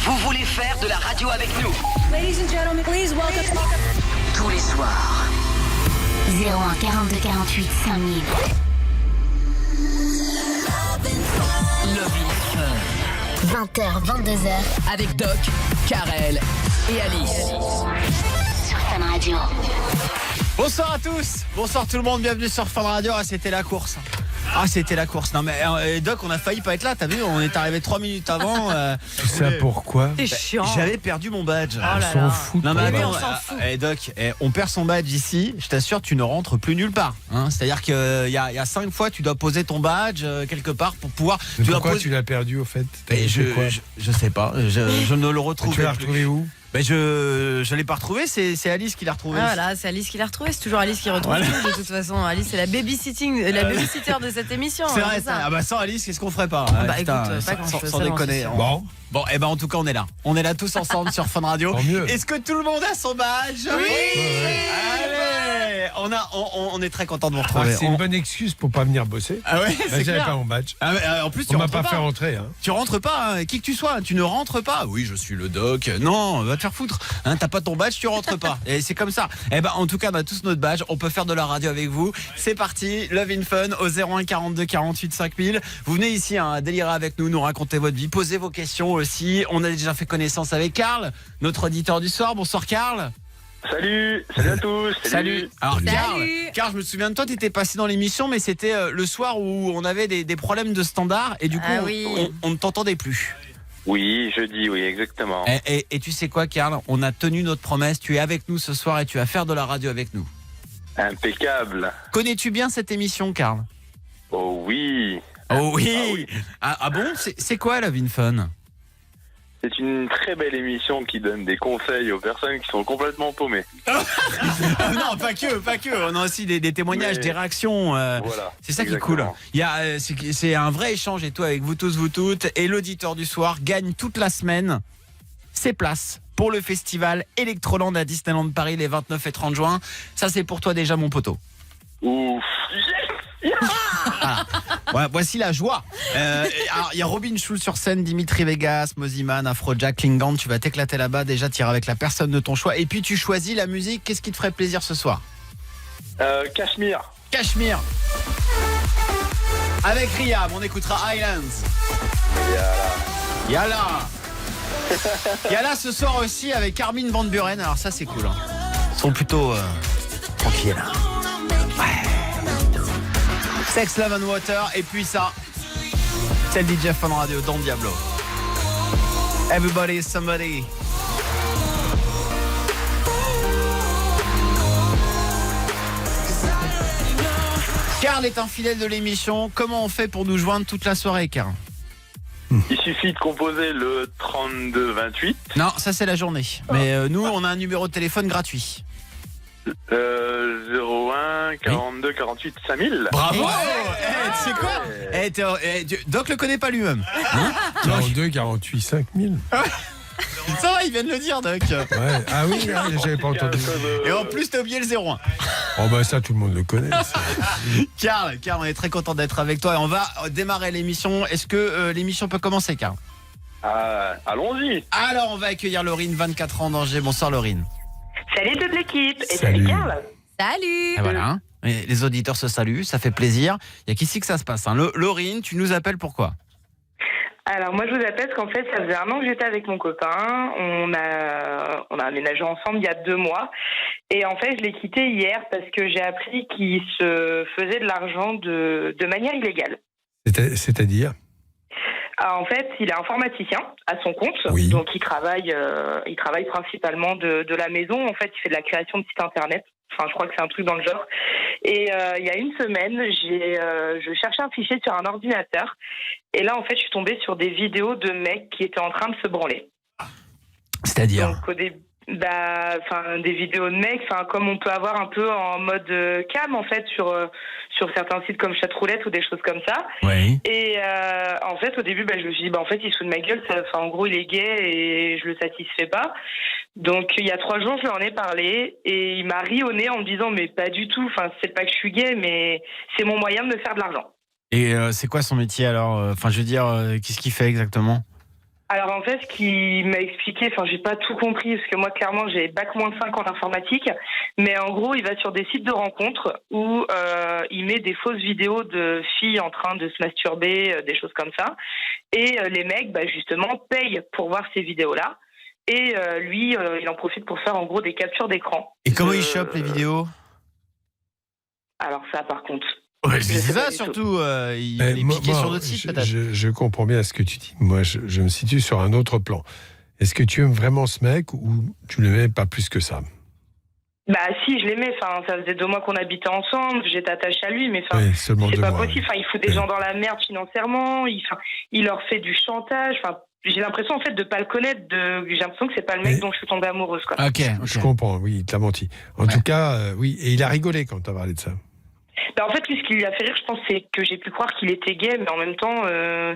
Vous voulez faire de la radio avec nous? Ladies and gentlemen, please welcome. Tous les soirs. 01 42 48 5000. Love in Fun. 20h, 22h. Avec Doc, Karel et Alice. Sur Fun Radio. Bonsoir à tous, bonsoir tout le monde, bienvenue sur Fun Radio. C'était la course. C'était la course. Non mais Doc, on a failli pas être là, t'as vu, on est arrivé 3 minutes avant. Tout ça pourquoi? C'est chiant. J'avais perdu mon badge. On s'en fout. Non mais Oui, attends, on s'en fout. Doc, on perd son badge ici, je t'assure tu ne rentres plus nulle part. Hein. C'est-à-dire qu'il y a 5 fois tu dois poser ton badge quelque part pour pouvoir... Mais pourquoi tu l'as perdu au fait? Je sais pas, je ne le retrouve Tu l'as plus. retrouvé où? Je l'ai pas retrouvé, c'est Alice qui l'a retrouvé. Ah, voilà, c'est Alice qui l'a retrouvé. C'est toujours Alice qui retrouve tout, de toute façon. Alice, c'est la babysitter de cette émission. C'est vrai, ça. Ah bah sans Alice, qu'est-ce qu'on ferait pas? Bah, Putain, écoute, pas grand-chose, sans ça, déconner. j'en suis Bon. Bon, en tout cas, on est là. On est là tous ensemble sur Fun Radio. Tant mieux. Est-ce que tout le monde a son badge? Oui. Allez, on est très content de vous retrouver. C'est une bonne excuse pour pas venir bosser. Ah ouais, c'est J'avais clair. pas mon badge. En plus, tu On m'a rentres pas pas. fait rentrer. Hein. Tu rentres pas, qui que tu sois, tu ne rentres pas. Oui, je suis le doc. Non, va te faire foutre. Hein, t'as pas ton badge, tu rentres pas. Et c'est comme ça. En tout cas, on a tous notre badge. On peut faire de la radio avec vous. C'est parti, Love in Fun au 01 42 48 5000. Vous venez ici délirer avec nous raconter votre vie, poser vos questions aussi. On a déjà fait connaissance avec Karl, notre auditeur du soir. Bonsoir Karl. Salut à tous. Salut. Alors Salut. Karl, je me souviens de toi, tu étais passé dans l'émission, mais c'était le soir où on avait des problèmes de standard et du coup, oui. on ne t'entendait plus. Oui, jeudi, oui, exactement. Et tu sais quoi, Karl? On a tenu notre promesse. Tu es avec nous ce soir et tu vas faire de la radio avec nous. Impeccable. Connais-tu bien cette émission, Karl? Oh oui. Oh oui. Ah oui. Ah bon? C'est quoi Love in Fun? C'est une très belle émission qui donne des conseils aux personnes qui sont complètement paumées. Non, pas que. On a aussi des témoignages, Mais- des réactions. Voilà. C'est ça qui est cool. Exactement. Il y a, c'est un vrai échange et tout avec vous tous, vous toutes. Et l'auditeur du soir gagne toute la semaine ses places pour le festival Electroland à Disneyland Paris les 29 et 30 juin. Ça, c'est pour toi déjà, mon poteau. Ouf. Ouais, voici la joie. Alors, il y a Robin Schulz sur scène, Dimitri Vegas, Moziman, Afrojack, Klingand. Tu vas t'éclater là-bas. Déjà, tu iras avec la personne de ton choix. Et puis, tu choisis la musique. Qu'est-ce qui te ferait plaisir ce soir? Cachemire. Cachemire. Avec Riam, on écoutera Islands. Yala. Yala ce soir aussi avec Armin Van Buren. Alors ça c'est cool. Hein. Ils sont plutôt tranquilles. Ouais. Sex, Love and Water. Et puis ça, c'est le DJ Fun Radio Don Diablo. Everybody is somebody. Karl est un fidèle de l'émission. Comment on fait pour nous joindre toute la soirée, Karl? Il suffit de composer le 32-28. Non, ça c'est la journée. Mais nous, on a un numéro de téléphone gratuit. 01 42 48 5000. Bravo. Tu sais quoi? Doc le connaît pas lui-même. Hein? 42, 48, 5000. Ça va, il vient de le dire, Doc. Ouais. Ah oui, j'avais pas entendu. Et en plus, t'as oublié le 01. Oh bah ça, tout le monde le connaît. Karl, on est très content d'être avec toi et on va démarrer l'émission. Est-ce que l'émission peut commencer, Karl? Allons-y. Alors, on va accueillir Laurine, 24 ans d'Angers. Bonsoir, Laurine. Salut toute l'équipe et Salut. salut Karl. Salut. Et voilà. Et les auditeurs se saluent, ça fait plaisir. Il y a qu'ici que ça se passe. Hein. Laurine, tu nous appelles pourquoi? Alors moi je vous appelle parce qu'en fait ça faisait 1 an que j'étais avec mon copain. On a aménagé ensemble il y a 2 mois. Et en fait je l'ai quitté hier parce que j'ai appris qu'il se faisait de l'argent de manière illégale. C'est-à-dire? Alors, en fait, il est informaticien à son compte, Oui. donc il travaille principalement de la maison. En fait, il fait de la création de sites internet. Enfin, je crois que c'est un truc dans le genre. Et il y a 1 semaine, je cherchais un fichier sur un ordinateur. Et là, en fait, je suis tombée sur des vidéos de mecs qui étaient en train de se branler. C'est-à-dire? Donc, au début, des vidéos de mecs, comme on peut avoir un peu en mode cam, en fait, sur certains sites comme Chatroulette ou des choses comme ça. Oui. Et en fait, au début, je me suis dit, en fait, il se fout de ma gueule. En gros, il est gay et je le satisfais pas. Donc, il y a 3 jours, je lui en ai parlé et il m'a ri au nez en me disant, mais pas du tout. C'est pas que je suis gay, mais c'est mon moyen de me faire de l'argent. Et c'est quoi son métier alors? Enfin, je veux dire, qu'est-ce qu'il fait exactement? Alors en fait, ce qu'il m'a expliqué, enfin j'ai pas tout compris parce que moi clairement j'ai bac-5 en informatique, mais en gros il va sur des sites de rencontres où il met des fausses vidéos de filles en train de se masturber, des choses comme ça, et les mecs justement payent pour voir ces vidéos-là, et lui il en profite pour faire en gros des captures d'écran. Et comment il chope les vidéos? Alors ça par contre... Ouais, Je c'est sais ça pas du tout. surtout, il est piqué sur d'autres sites peut-être. Je comprends bien ce que tu dis. Moi, je me situe sur un autre plan. Est-ce que tu aimes vraiment ce mec ou tu ne l'aimes pas plus que ça? Bah si, je l'aimais, enfin, ça faisait 2 mois qu'on habitait ensemble, j'étais attachée à lui, mais enfin, Oui, seulement c'est 2 pas mois. possible, enfin, il fout des gens dans la merde financièrement, il leur fait du chantage, enfin, j'ai l'impression en fait de pas le connaître, j'ai l'impression que c'est pas le mec dont je suis tombée amoureuse, quoi. Ok. Je comprends, oui, il t'a menti. En tout cas, oui, et il a rigolé quand tu as parlé de ça. Bah, en fait, lui, ce qui lui a fait rire, je pense, c'est que j'ai pu croire qu'il était gay, mais en même temps, je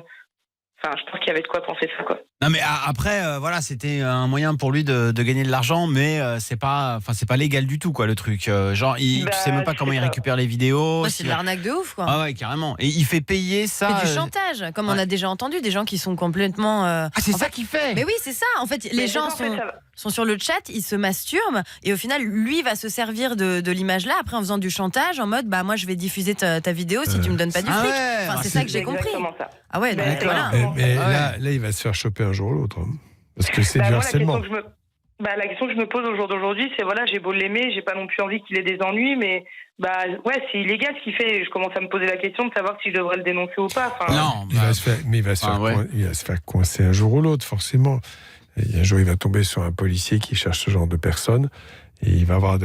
pense qu'il y avait de quoi penser ça, quoi. Non mais après voilà, c'était un moyen pour lui de gagner de l'argent, mais c'est pas légal du tout quoi le truc. Genre tu sais même pas comment il récupère les vidéos. Ouais, c'est de l'arnaque de ouf, quoi. Ah ouais, carrément. Et il fait payer ça. C'est du chantage, comme on a déjà entendu, des gens qui sont complètement. Ah c'est ça qu'il fait. Mais oui, c'est ça. En fait, les gens sont sur le chat, ils se masturbent, et au final, lui va se servir de l'image-là, après en faisant du chantage, en mode, moi je vais diffuser ta vidéo si tu me donnes pas du fric. ouais, Enfin, c'est ça que j'ai compris. Exactement ça. Ah ouais, donc voilà. Mais Ah ouais. là, il va se faire choper un jour ou l'autre. Hein. Parce que c'est du Moi, harcèlement. la question que je me pose au jour d'aujourd'hui, c'est voilà, j'ai beau l'aimer, j'ai pas non plus envie qu'il ait des ennuis, mais c'est illégal ce qu'il fait. Je commence à me poser la question de savoir si je devrais le dénoncer ou pas. Enfin, Non, Il va se faire coincer un jour ou l'autre, forcément. Et un jour, il va tomber sur un policier qui cherche ce genre de personnes. Et il va avoir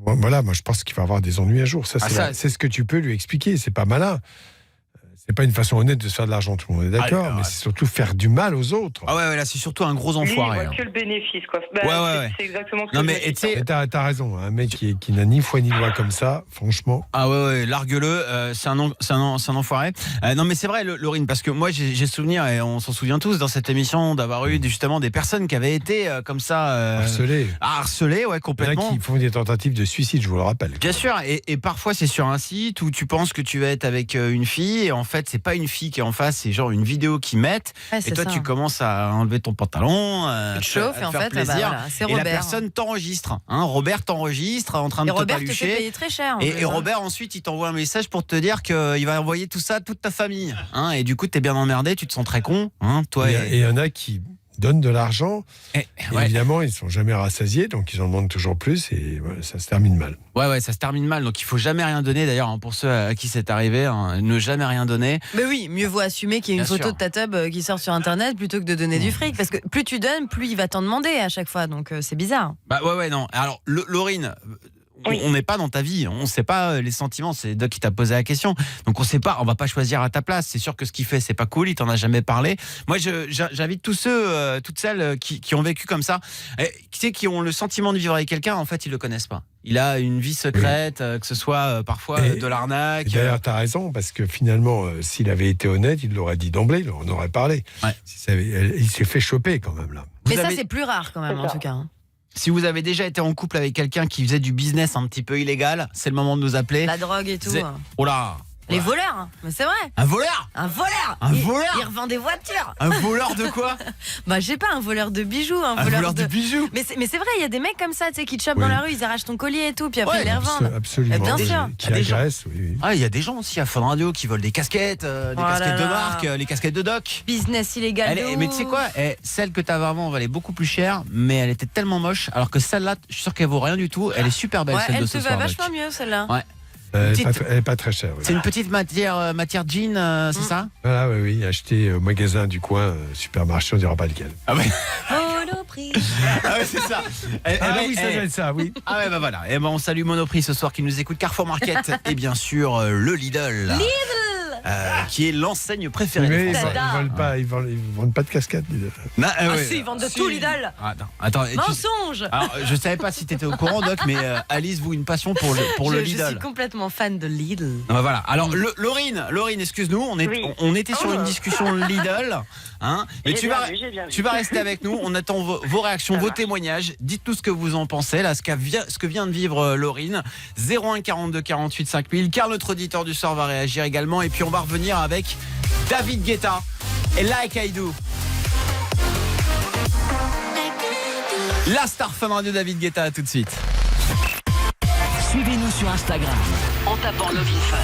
voilà, moi je pense qu'il va avoir des ennuis un jour. C'est ce que tu peux lui expliquer. C'est pas malin. C'est pas une façon honnête de se faire de l'argent, tout le monde est d'accord, mais c'est surtout faire du mal aux autres. Ah ouais, là c'est surtout un gros lui, enfoiré. il voit que le bénéfice, quoi. Ouais. C'est exactement ce que Non je mais me dis. et tu sais. Et t'as raison, un mec qui n'a ni foi ni loi comme ça, franchement. Ah ouais, largue-le, c'est un enfoiré. Non mais c'est vrai, Laurine, parce que moi j'ai souvenir, et on s'en souvient tous dans cette émission, d'avoir eu justement des personnes qui avaient été comme ça harcelées, ouais, complètement. Il y en a qui font des tentatives de suicide, je vous le rappelle. Bien sûr, et parfois c'est sur un site où tu penses que tu vas être avec une fille, et en fait c'est pas une fille qui est en face, c'est genre une vidéo qu'ils mettent, et toi tu commences à enlever ton pantalon, tu te chauffes, et en fait, plaisir, voilà, c'est et Robert. la personne t'enregistre, Robert t'enregistre en train de Et te Robert te palucher. fait payer très cher. Et Robert ensuite il t'envoie un message pour te dire qu'il va envoyer tout ça à toute ta famille, et du coup t'es bien emmerdé, tu te sens très con, toi. Et il y en a qui donnent de l'argent, et évidemment ils ne sont jamais rassasiés, donc ils en demandent toujours plus, et voilà, ça se termine mal. Ouais, ça se termine mal, donc il faut jamais rien donner, d'ailleurs, pour ceux à qui c'est arrivé, ne jamais rien donner. Mais oui, mieux vaut assumer qu'il y ait une Bien photo sûr. de ta tub qui sort sur internet plutôt que de donner du fric, parce que plus tu donnes, plus il va t'en demander à chaque fois, donc c'est bizarre. Non. Alors, Laurine, Oui. on n'est pas dans ta vie, on ne sait pas les sentiments, c'est Doc qui t'a posé la question, donc on sait pas, on va pas choisir à ta place, c'est sûr que ce qu'il fait c'est pas cool, il t'en a jamais parlé. Moi j'invite tous ceux, toutes celles qui ont vécu comme ça, qui ont le sentiment de vivre avec quelqu'un, en fait ils le connaissent pas. Il a une vie secrète, que ce soit parfois de l'arnaque. D'ailleurs, tu as raison, parce que finalement, s'il avait été honnête, il l'aurait dit d'emblée, il en aurait parlé. Ouais. Il s'est fait choper quand même, là. Mais ça, c'est plus rare quand même, en tout cas. Hein. Si vous avez déjà été en couple avec quelqu'un qui faisait du business un petit peu illégal, c'est le moment de nous appeler. La drogue et tout. Oh là. Les voleurs, hein. Mais c'est vrai. Un voleur. Un voleur. Voleur. Il revend des voitures. Un voleur de quoi? Je sais pas, un voleur de bijoux, un voleur de bijoux. Mais c'est vrai, il y a des mecs comme ça, tu sais, qui te chopent Oui. dans la rue, ils arrachent ton collier et tout, puis après ils les revendent. Absolument. Bien sûr. Qui agressent, oui. Il y a des gens aussi à Fun Radio qui volent des casquettes, casquettes de marque, les casquettes de Doc. Business illégal. Mais tu sais quoi, celle que t'as vraiment valait beaucoup plus cher, mais elle était tellement moche, alors que celle-là, je suis sûr qu'elle vaut rien du tout. Elle est super belle, celle elle de te ce va soir. vachement Doc. mieux, celle-là. Ouais. Elle est pas très chère. Oui. C'est une petite matière jean, c'est ça? Voilà, oui, acheté au magasin du coin, supermarché, on dira pas lequel. Ah ouais. Monoprix. Ah ouais, c'est ça. Oui, ça doit être ça, oui. Ah ouais, voilà. Et on salue Monoprix ce soir qui nous écoute, Carrefour Market et bien sûr le Lidl. Qui est l'enseigne préférée Mais des ils Français. vendent pas de casquettes. Si, ils vendent de tout, Lidl. Attends, Mensonge. alors, je savais pas si t'étais au courant, Doc, mais Alice, vous une passion pour le Lidl. Je suis complètement fan de Lidl. Voilà. Alors, Laurine, excuse-nous, on était sur une discussion Lidl, mais J'ai bien vu. tu vas rester avec nous. On attend vos réactions, vos témoignages. Dites-nous ce que vous en pensez, là, ce que vient de vivre Laurine. 01 42 48 5000. Car notre auditeur du soir va réagir également. Et puis on va revenir avec David Guetta et Like I Do. La star Fun Radio David Guetta, à tout de suite. Suivez-nous sur Instagram en tapant Love in Fun.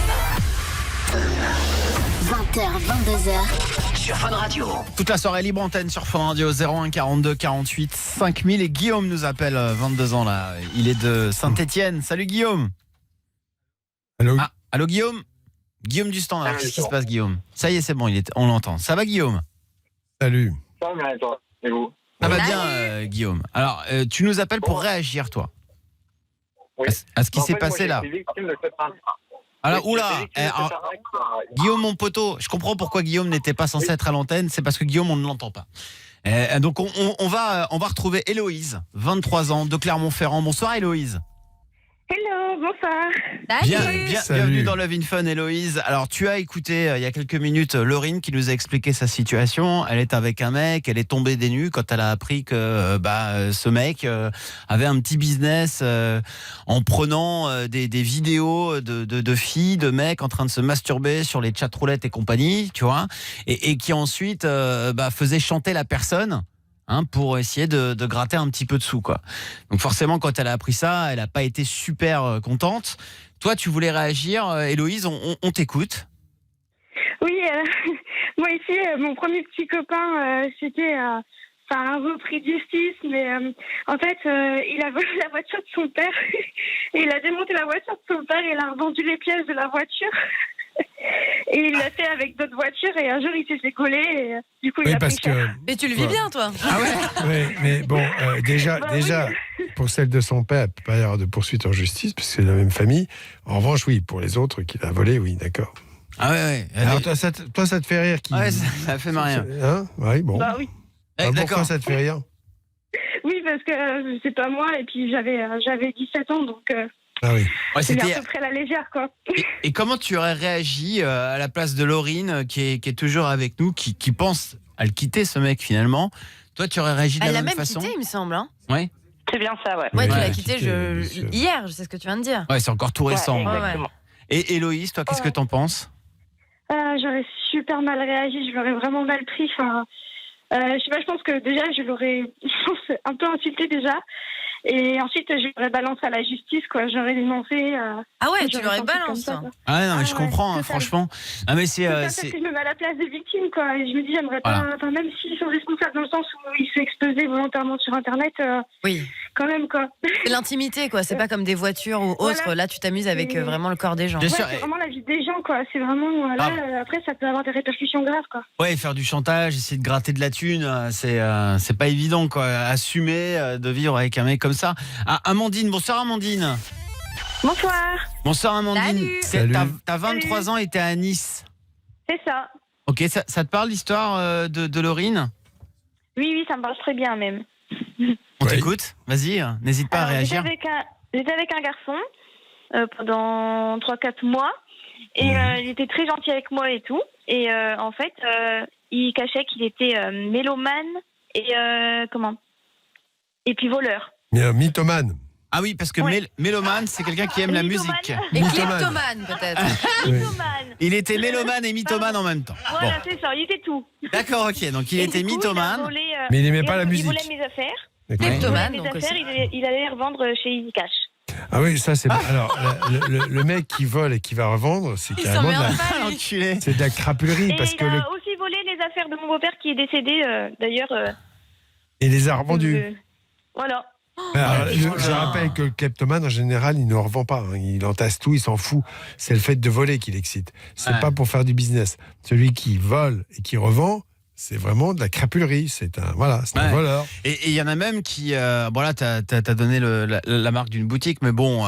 20h, 22h. Sur Fun Radio. Toute la soirée libre antenne sur Fun Radio 01 42 48 5000 et Guillaume nous appelle 22 ans là. Il est de Saint-Étienne. Salut Guillaume. Allô. Allô Guillaume. Guillaume du Standard. Qu'est-ce qui se passe Guillaume? Ça y est, c'est bon, on l'entend. Ça va Guillaume? Salut. Ça va bien, toi? Et vous? Ça va bien Guillaume. Alors tu nous appelles pour réagir toi Oui. à ce qui En s'est fait, passé moi, là. j'ai été victime de cette arnaque. Alors Oui, oula. j'ai été victime de cette arnaque. Guillaume mon poteau, je comprends pourquoi Guillaume n'était pas censé être à l'antenne, c'est parce que Guillaume on ne l'entend pas. Donc on va retrouver Héloïse, 23 ans, de Clermont-Ferrand. Bonsoir Héloïse. Hello, bonsoir. Salut. Salut. Bienvenue dans Love in Fun Héloïse. Alors tu as écouté il y a quelques minutes Laurine qui nous a expliqué sa situation. Elle est avec un mec, elle est tombée des nues quand elle a appris que ce mec avait un petit business en prenant des vidéos de filles, de mecs en train de se masturber sur les chatroulettes et compagnie, tu vois, et qui ensuite faisait chanter la personne. Pour essayer de gratter un petit peu de sous, quoi. Donc forcément, quand elle a appris ça, elle n'a pas été super contente. Toi, tu voulais réagir, Héloïse, on t'écoute. Oui, moi ici, mon premier petit copain, c'était un repris de justice, mais en fait, il a volé la voiture de son père et il a démonté la voiture de son père et il a revendu les pièces de la voiture. Et il l'a fait avec d'autres voitures et un jour il s'est fait coller et du coup il Oui, a parce pris cher. que. Mais tu le vis bien, toi. Ah ouais. Oui, mais bon, déjà, pour celle de son père, il ne peut pas y avoir de poursuite en justice, parce que c'est la même famille. En revanche, oui, pour les autres qu'il a volé, oui, d'accord. Ah ouais. Alors, toi, ça te fait rire qui... Ouais, ça fait marrer. Hein? Oui, bon. Bah oui. Pourquoi D'accord. ça te fait rire? Oui, parce que c'est pas moi et puis j'avais 17 ans donc Ah oui. Ouais, c'est c'était. à peu près la légère quoi. Et comment tu aurais réagi à la place de Laurine, qui est toujours avec nous, qui pense à le quitter, ce mec, finalement? Toi, tu aurais réagi de Elle la l'a même même façon? quitté, il me semble. Hein. Ouais. C'est bien ça, ouais. Ouais, tu Ouais, l'as quitté bien sûr. hier, je sais ce que tu viens de dire. Ouais, c'est encore tout récent. Ouais, Ouais, exactement. Et Héloïse, toi, qu'est-ce que t'en penses? J'aurais super mal réagi, je l'aurais vraiment mal pris. Enfin, je sais pas, je pense que déjà je l'aurais un peu insulté déjà. Et ensuite, je l'aurais balancé à la justice, quoi. J'aurais dénoncé. Ah ouais, tu j'aurais l'aurais fait un truc comme balancé. ça, quoi. Ah non, mais je ouais, comprends, total. franchement. Ah mais c'est C'est ça, parce que je me mets à la place des victimes, quoi. Et je me dis, j'aimerais Voilà. pas. Enfin, même s'ils sont responsables dans le sens où ils se sont exposés volontairement sur Internet, Oui. quand même, quoi. C'est l'intimité, quoi. C'est pas comme des voitures ou autres. Voilà. Là, tu t'amuses avec vraiment le corps des gens. Bien Ouais, sûr. c'est vraiment la vie des gens, quoi. C'est vraiment. Là, après, ça peut avoir des répercussions graves, quoi. Ouais, faire du chantage, essayer de gratter de la thune, c'est pas évident, quoi. Assumer de vivre avec un mec comme ça. Ah, Amandine, bonsoir Amandine. Bonsoir. Bonsoir Amandine. Salut. T'as 23 ans et t'es à Nice. C'est ça. Ok, ça te parle l'histoire de Laurine? Oui, ça me passe très bien, même. On Ouais. t'écoute, vas-y, n'hésite pas à Alors, réagir. J'étais avec un garçon pendant 3-4 mois et il était très gentil avec moi et tout. Et en fait, il cachait qu'il était mélomane et et puis voleur. Mais mythomane. Ah oui, parce que Ouais. mélomane, c'est quelqu'un qui aime la Mythomane. musique. Et Mythomane. kleptomane, peut-être. Oui. Mythomane. Il était mélomane et mythomane en même temps. Voilà, c'est ça, il était tout. Bon, d'accord, ok, donc il Et était du coup, mythomane. il a volé, Mais il n'aimait et pas la musique. Il volait mes affaires. D'accord. Il volait Kleptomane, mes donc affaires, aussi. il allait les revendre chez Easy Cash. Ah oui, ça c'est. Alors, le mec qui vole et qui va revendre, c'est Il carrément de s'emmerde la, pas, lui. L'enculé. c'est de la crapulerie. Et Parce il que a aussi volé les affaires de mon beau-père qui est décédé, d'ailleurs. Et les a revendus. Voilà. Alors, Oh je là. rappelle que le kleptomane, en général, il ne revend pas. Hein. Il entasse tout, il s'en fout. C'est le fait de voler qui l'excite. C'est Ouais. pas pour faire du business. Celui qui vole et qui revend, c'est vraiment de la crapulerie. C'est un Ouais. voleur. Et il y en a même qui, bon là, t'as donné la marque d'une boutique, mais bon,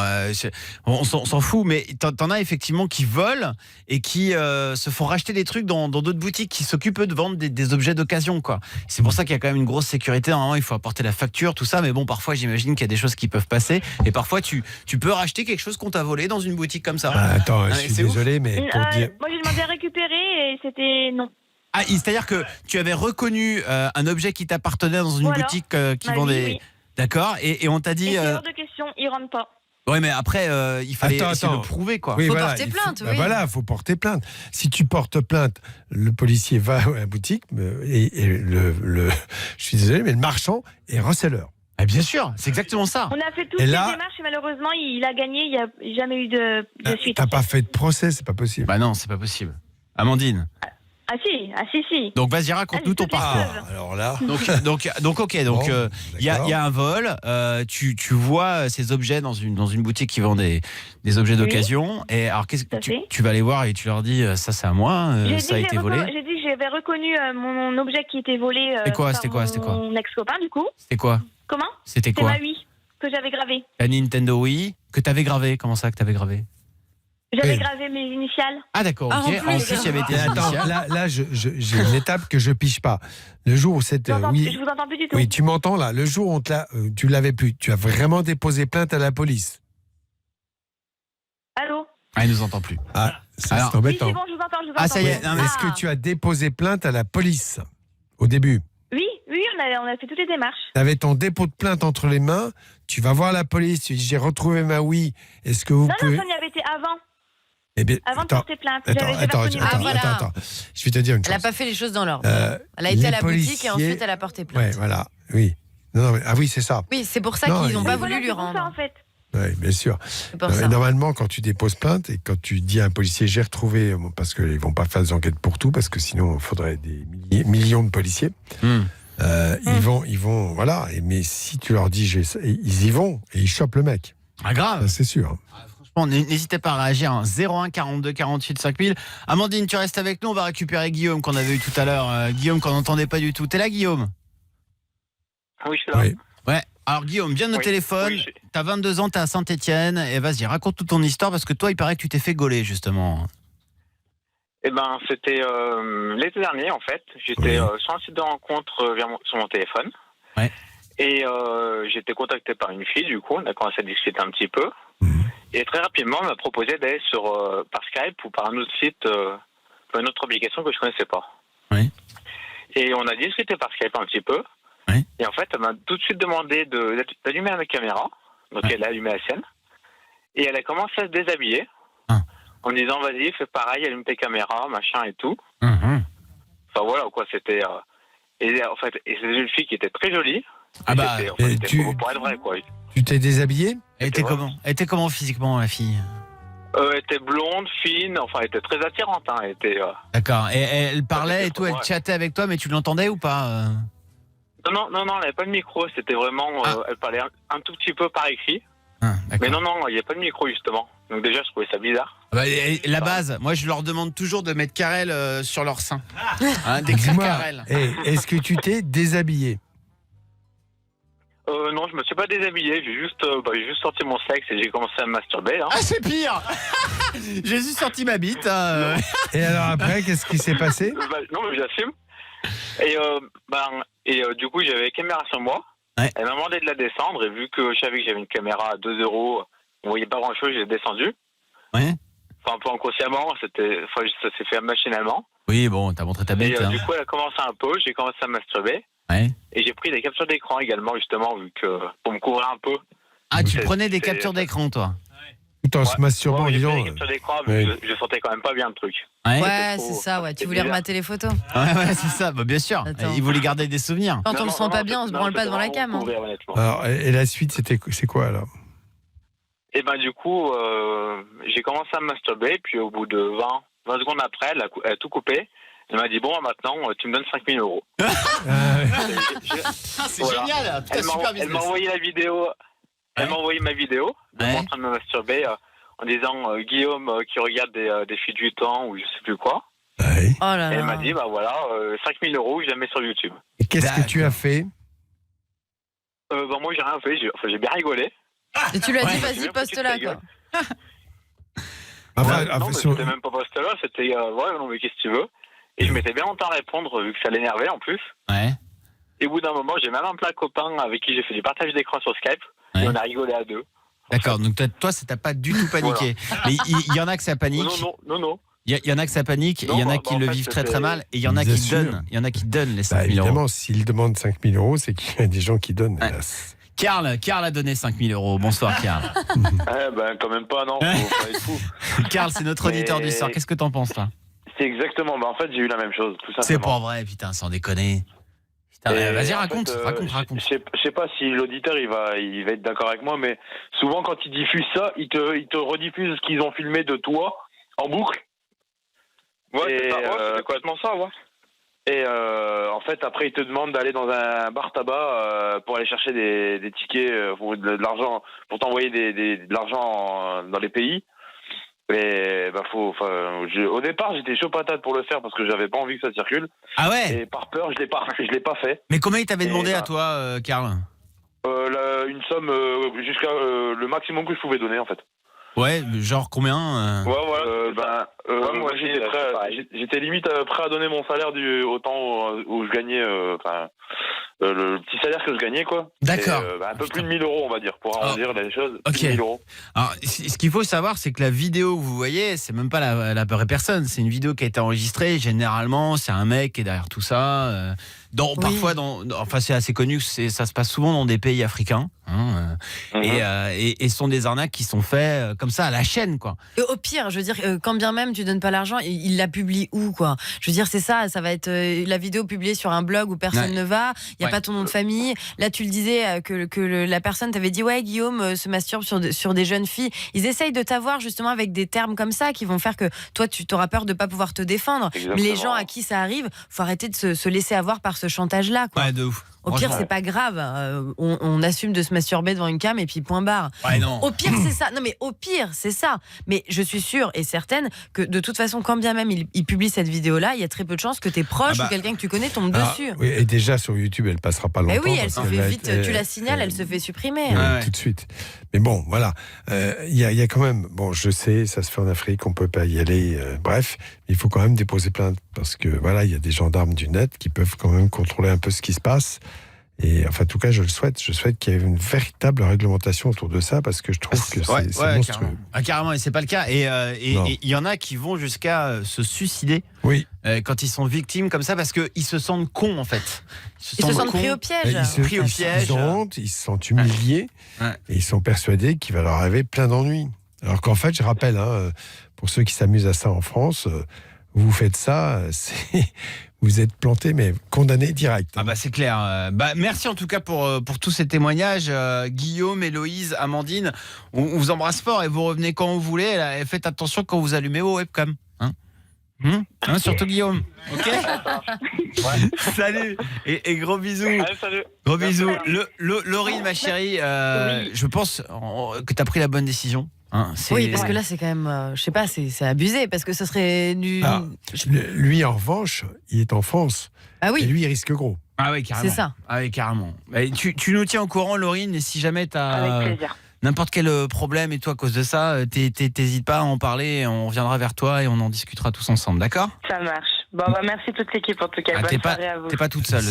on s'en fout. Mais t'en as effectivement qui volent et qui se font racheter des trucs dans d'autres boutiques, qui s'occupent eux, de vendre des objets d'occasion, quoi. C'est pour ça qu'il y a quand même une grosse sécurité. Normalement, il faut apporter la facture, tout ça. Mais bon, parfois, j'imagine qu'il y a des choses qui peuvent passer. Et parfois, tu peux racheter quelque chose qu'on t'a volé dans une boutique comme ça. Ah, attends, je mais suis c'est ouf. désolé, mais pour dire. Moi, j'ai demandé à récupérer et c'était non. Ah, c'est-à-dire que tu avais reconnu un objet qui t'appartenait dans une Voilà. boutique qui Bah vendait. oui. D'accord. Et on t'a Et dit. c'est hors de question, il rentre pas. Ouais, mais après, il fallait Attends, essayer de attends. le prouver, quoi. Oui, Faut voilà, porter il faut- plainte, bah oui. voilà, faut porter plainte. Si tu portes plainte, le policier va à la boutique et je suis désolé, mais le marchand est receleur. Ah, bien sûr, c'est exactement ça. On a fait toutes Et les là- démarches et malheureusement, il a gagné. Il n'y a jamais eu de suite. T'as pas fait de procès, c'est pas possible. Bah non, c'est pas possible. Amandine. Ah si. Donc vas-y, raconte-nous Allez, ton toutes les parcours. preuves. Alors là. Donc ok. Bon, Il y a un vol. Tu vois ces objets dans une boutique qui vend des objets d'occasion. Et alors qu'est-ce que Tout à fait. tu vas aller voir et tu leur dis ça c'est à moi, J'ai ça a dit été que volé. j'ai dit que j'avais reconnu mon objet qui était volé. C'était quoi Mon ex-copain du coup. C'était quoi Comment? C'était C'est quoi ma Wii que j'avais gravée. La Nintendo Wii que t'avais gravé. Comment ça que t'avais gravé? J'avais Oui. gravé mes initiales. Ah d'accord. Ah, Ok. en plus. En plus il y avait tes Attends, initiales. là, j'ai une étape que je piche pas. Le jour où cette. Je oui, vous entends plus du tout. oui, tu m'entends là. Le jour où tu l'avais plus, tu as vraiment déposé plainte à la police. Allô? Ah, il nous entend plus. Ah, ça Alors- c'est Oui, embêtant. c'est bon, je vous entends. Ah, ça y est. oui. Non, mais Est-ce que tu as déposé plainte à la police au début? Oui, on a fait toutes les démarches. Tu avais ton dépôt de plainte entre les mains, tu vas voir la police, tu dis j'ai retrouvé ma Wii, est-ce que vous Non, pouvez... ça n'y avait été avant. Eh bien, Avant de attends, porter plainte. attends, J'avais attends, reconnu ma attends, Wii. voilà. attends, je vais te dire une Elle n'a chose. pas fait les choses dans l'ordre. Elle a les été à la boutique policiers- et ensuite elle a porté plainte. Ouais, voilà, oui. Non, mais, ah oui, c'est ça. Oui, c'est pour ça Non, qu'ils n'ont il- pas Voilà, voulu lui c'est pour ça, rendre. en fait. Oui, bien sûr. C'est pour ça. Normalement, quand tu déposes plainte et quand tu dis à un policier j'ai retrouvé, parce qu'ils vont pas faire des enquêtes pour tout, parce que sinon il faudrait des millions de policiers. Ils vont, voilà. Mais si tu leur dis ils y vont et ils chopent le mec. Ah grave. Ça, c'est sûr. Franchement, n'hésitez pas à réagir. 01 42 48 5000. Amandine, tu restes avec nous. On va récupérer Guillaume qu'on avait eu tout à l'heure. Guillaume qu'on n'entendait pas du tout. T'es là, Guillaume? Oui, je suis là. Oui. Ouais. Alors Guillaume, viens de Oui. téléphone. Oui, T'as 22 ans, t'es à Saint-Etienne. Et vas-y, raconte toute ton histoire parce que toi, il paraît que tu t'es fait gauler justement. Eh ben, c'était l'été dernier, en fait. J'étais sur un site de rencontre sur mon téléphone. Ouais. Et j'ai été contacté par une fille, du coup. On a commencé à discuter un petit peu. Et très rapidement, elle m'a proposé d'aller par Skype ou par un autre site, une autre application que je connaissais pas. Oui. Et on a discuté par Skype un petit peu. Oui. Et en fait, elle m'a tout de suite demandé d'allumer ma caméra. Donc, elle a allumé la sienne. Et elle a commencé à se déshabiller. En me disant, vas-y, fais pareil, allume tes caméras, machin et tout. Enfin, voilà, quoi, c'était... Et en fait, c'était une fille qui était très jolie. Ah bah, C'était, enfin, et c'était tu- pour être vrai, quoi. Tu t'es déshabillé? Elle était comment? Elle était comment physiquement, la fille? Elle était blonde, fine, enfin, elle était très attirante. Hein. Elle était... D'accord. Et elle parlait et tout, elle Ouais. chattait avec toi, mais tu l'entendais ou pas? Non, elle n'avait pas de micro. C'était vraiment... elle parlait un tout petit peu par écrit. Mais non, il n'y a pas de micro, justement. Donc déjà, je trouvais ça bizarre. Bah, la base, moi je leur demande toujours de mettre Karel sur leur sein. Hein, d'écrire Dis-moi, Karel. est-ce que tu t'es déshabillé? Non, je me suis pas déshabillé. J'ai juste sorti mon sexe et j'ai commencé à me masturber. Hein. Ah, c'est pire. J'ai juste sorti ma bite. Hein. Et alors après, qu'est-ce qui s'est passé? Non, mais j'assume. Et du coup, j'avais la caméra sur moi. Ouais. Elle m'a demandé de la descendre et vu que je savais que j'avais une caméra à 2 €, on voyait pas grand-chose, j'ai descendu. Ouais. Enfin, un peu inconsciemment, ça s'est fait machinalement. Oui, bon, t'as montré ta Et bite. Hein. du coup, elle a commencé un peu, j'ai commencé à masturber. Ouais. Et j'ai pris des captures d'écran également, justement, pour me couvrir un peu. Ah, tu C'est- prenais des c'est- captures d'écran, toi? Tout en se masturbant, j'ai dis pris donc. des captures d'écran, Oui. mais je sentais quand même pas bien le truc. Ouais, Ouais, trop- c'est ça, ouais. Tu c'est voulais bizarre. remater les photos. ouais, c'est ça, bah, bien sûr. Attends. Ils voulaient garder des souvenirs. Quand on le sent pas bien, on se branle pas c'était devant la vraiment cam. hein. couvrir, honnêtement. Alors, et la suite, c'est quoi alors? Et ben du coup, j'ai commencé à me masturber, puis au bout de 20 secondes après, elle a tout coupé. Elle m'a dit, bon, maintenant, tu me donnes 5 000 €. C'est Voilà. génial. Putain, super Elle m'a business. envoyé la vidéo. Elle m'a envoyé ma vidéo de Ouais. moi en train de me masturber en disant Guillaume qui regarde des filles de 8 ans ou je sais plus quoi. Ouais. Oh là Et elle m'a là. dit, bah voilà, 5 000 € je la mets sur YouTube. Et qu'est-ce que tu as fait? Bah moi j'ai rien fait, j'ai bien rigolé. Et tu lui as dit, Ouais, j'ai vas-y, bien foutu poste-la, de quoi. ta Enfin, non, mais c'était même pas poste-là, c'était ouais, non mais qu'est-ce que tu veux. Et je m'étais bien longtemps à répondre vu que ça l'énervait en plus. Ouais. Et au bout d'un moment, j'ai même appelé un copain avec qui j'ai fait du partage d'écran sur Skype. Ouais. Et on a rigolé à deux. D'accord, donc toi, ça t'a pas du tout paniqué. Mais il y en a que ça panique. Non. Il y en a que ça panique, et il y en a Non, qui en le fait, vivent très très c'était- mal, et il y en a Bien qui sûr. donnent. Il y en a qui donnent les 5 Bah, 000 €. évidemment, s'il demande 5 000 €, c'est qu'il y a des gens qui donnent. Ouais. hélas. Karl a donné 5 000 €. Bonsoir, Karl. Ben quand même pas, non, faut pas être fou. Karl, c'est notre auditeur du soir. Qu'est-ce que t'en penses, toi? C'est exactement, en fait j'ai eu la même chose, tout C'est pas vrai, putain, sans déconner. Vas-y, raconte. Je sais pas si l'auditeur il va être d'accord avec moi, mais souvent quand ils diffusent ça, ils te rediffusent ce qu'ils ont filmé de toi en boucle. Ouais, c'est complètement ça, ouais. Et en fait, après, ils te demandent d'aller dans un bar tabac pour aller chercher des tickets, de l'argent, pour t'envoyer de l'argent dans les pays. Et au départ, j'étais chaud patate pour le faire parce que j'avais pas envie que ça circule. Ah ouais. Et par peur, je l'ai pas fait. Mais combien il t'avait demandé à toi, Karl? Une somme jusqu'à le maximum que je pouvais donner, en fait. Ouais, genre combien moi j'étais limite prêt à donner mon salaire au temps où je gagnais, le petit salaire que je gagnais, quoi. D'accord. Et, un peu plus de 1000 euros, on va dire, pour arrondir les choses. Ok. 1000 euros. Alors, ce qu'il faut savoir, c'est que la vidéo que vous voyez, c'est même pas la vraie personne. C'est une vidéo qui a été enregistrée. Généralement, c'est un mec qui est derrière tout ça. Parfois, c'est assez connu. Ça se passe souvent dans des pays africains. Et ce sont des arnaques qui sont faites comme ça à la chaîne, quoi. Et au pire, je veux dire, quand bien même tu donnes pas l'argent, il la publie où, quoi? Je veux dire, c'est ça va être la vidéo publiée sur un blog où personne ne va. Il y a pas ton nom de famille. Là, tu le disais que la personne t'avait dit ouais, Guillaume se masturbe sur des jeunes filles. Ils essayent de t'avoir justement avec des termes comme ça qui vont faire que toi, tu t'auras peur de pas pouvoir te défendre. Exactement. Mais les gens à qui ça arrive, faut arrêter de se laisser avoir par ce chantage-là, quoi. Ouais, de ouf. Au pire, c'est pas grave. On assume de se masturber devant une cam et puis point barre. Ouais, non. Au pire, c'est ça. Non, mais au pire, c'est ça. Mais je suis sûre et certaine que de toute façon, quand bien même il publie cette vidéo-là, il y a très peu de chances que tes proches ou quelqu'un que tu connais tombe dessus. Oui, et déjà sur YouTube, elle passera pas longtemps. Mais oui, elle se fait vite. Tu la signales, elle se fait supprimer. Tout de suite. Mais bon, voilà. Il y a quand même. Bon, je sais, ça se fait en Afrique, on peut pas y aller. Bref, il faut quand même déposer plainte parce que voilà, il y a des gendarmes du net qui peuvent quand même contrôler un peu ce qui se passe. Et enfin, en tout cas, je le souhaite. Je souhaite qu'il y ait une véritable réglementation autour de ça parce que je trouve que c'est monstrueux. Carrément, et c'est pas le cas. Et il y en a qui vont jusqu'à se suicider. Oui. Quand ils sont victimes comme ça parce qu'ils se sentent cons, en fait. Ils se sentent pris au piège. Ils ont honte, ils se sentent humiliés et ils sont persuadés qu'il va leur arriver plein d'ennuis. Alors qu'en fait, je rappelle, pour ceux qui s'amusent à ça en France, vous faites ça, vous êtes planté, mais condamné direct. Ah bah c'est clair. Merci en tout cas pour tous ces témoignages. Guillaume, Héloïse, Amandine, on vous embrasse fort et vous revenez quand vous voulez. Et faites attention quand vous allumez vos webcams. Surtout Guillaume. Ok. Salut et gros bisous. Allez, salut. Gros bisous. Laurine, ma chérie, je pense que tu as pris la bonne décision. Oui, parce que là, c'est quand même, je sais pas, c'est abusé, parce que ce serait du... Lui, en revanche, il est en France. Ah oui. Et lui, il risque gros. Ah oui, carrément. C'est ça. Ah oui, carrément. Tu nous tiens au courant, Laurine, et si jamais tu as n'importe quel problème, et toi, à cause de ça, t'hésites pas à en parler, on reviendra vers toi et on en discutera tous ensemble, d'accord? Ça marche. Bon, merci toute l'équipe en tout cas. Bonne soirée à vous. T'es pas toute seule.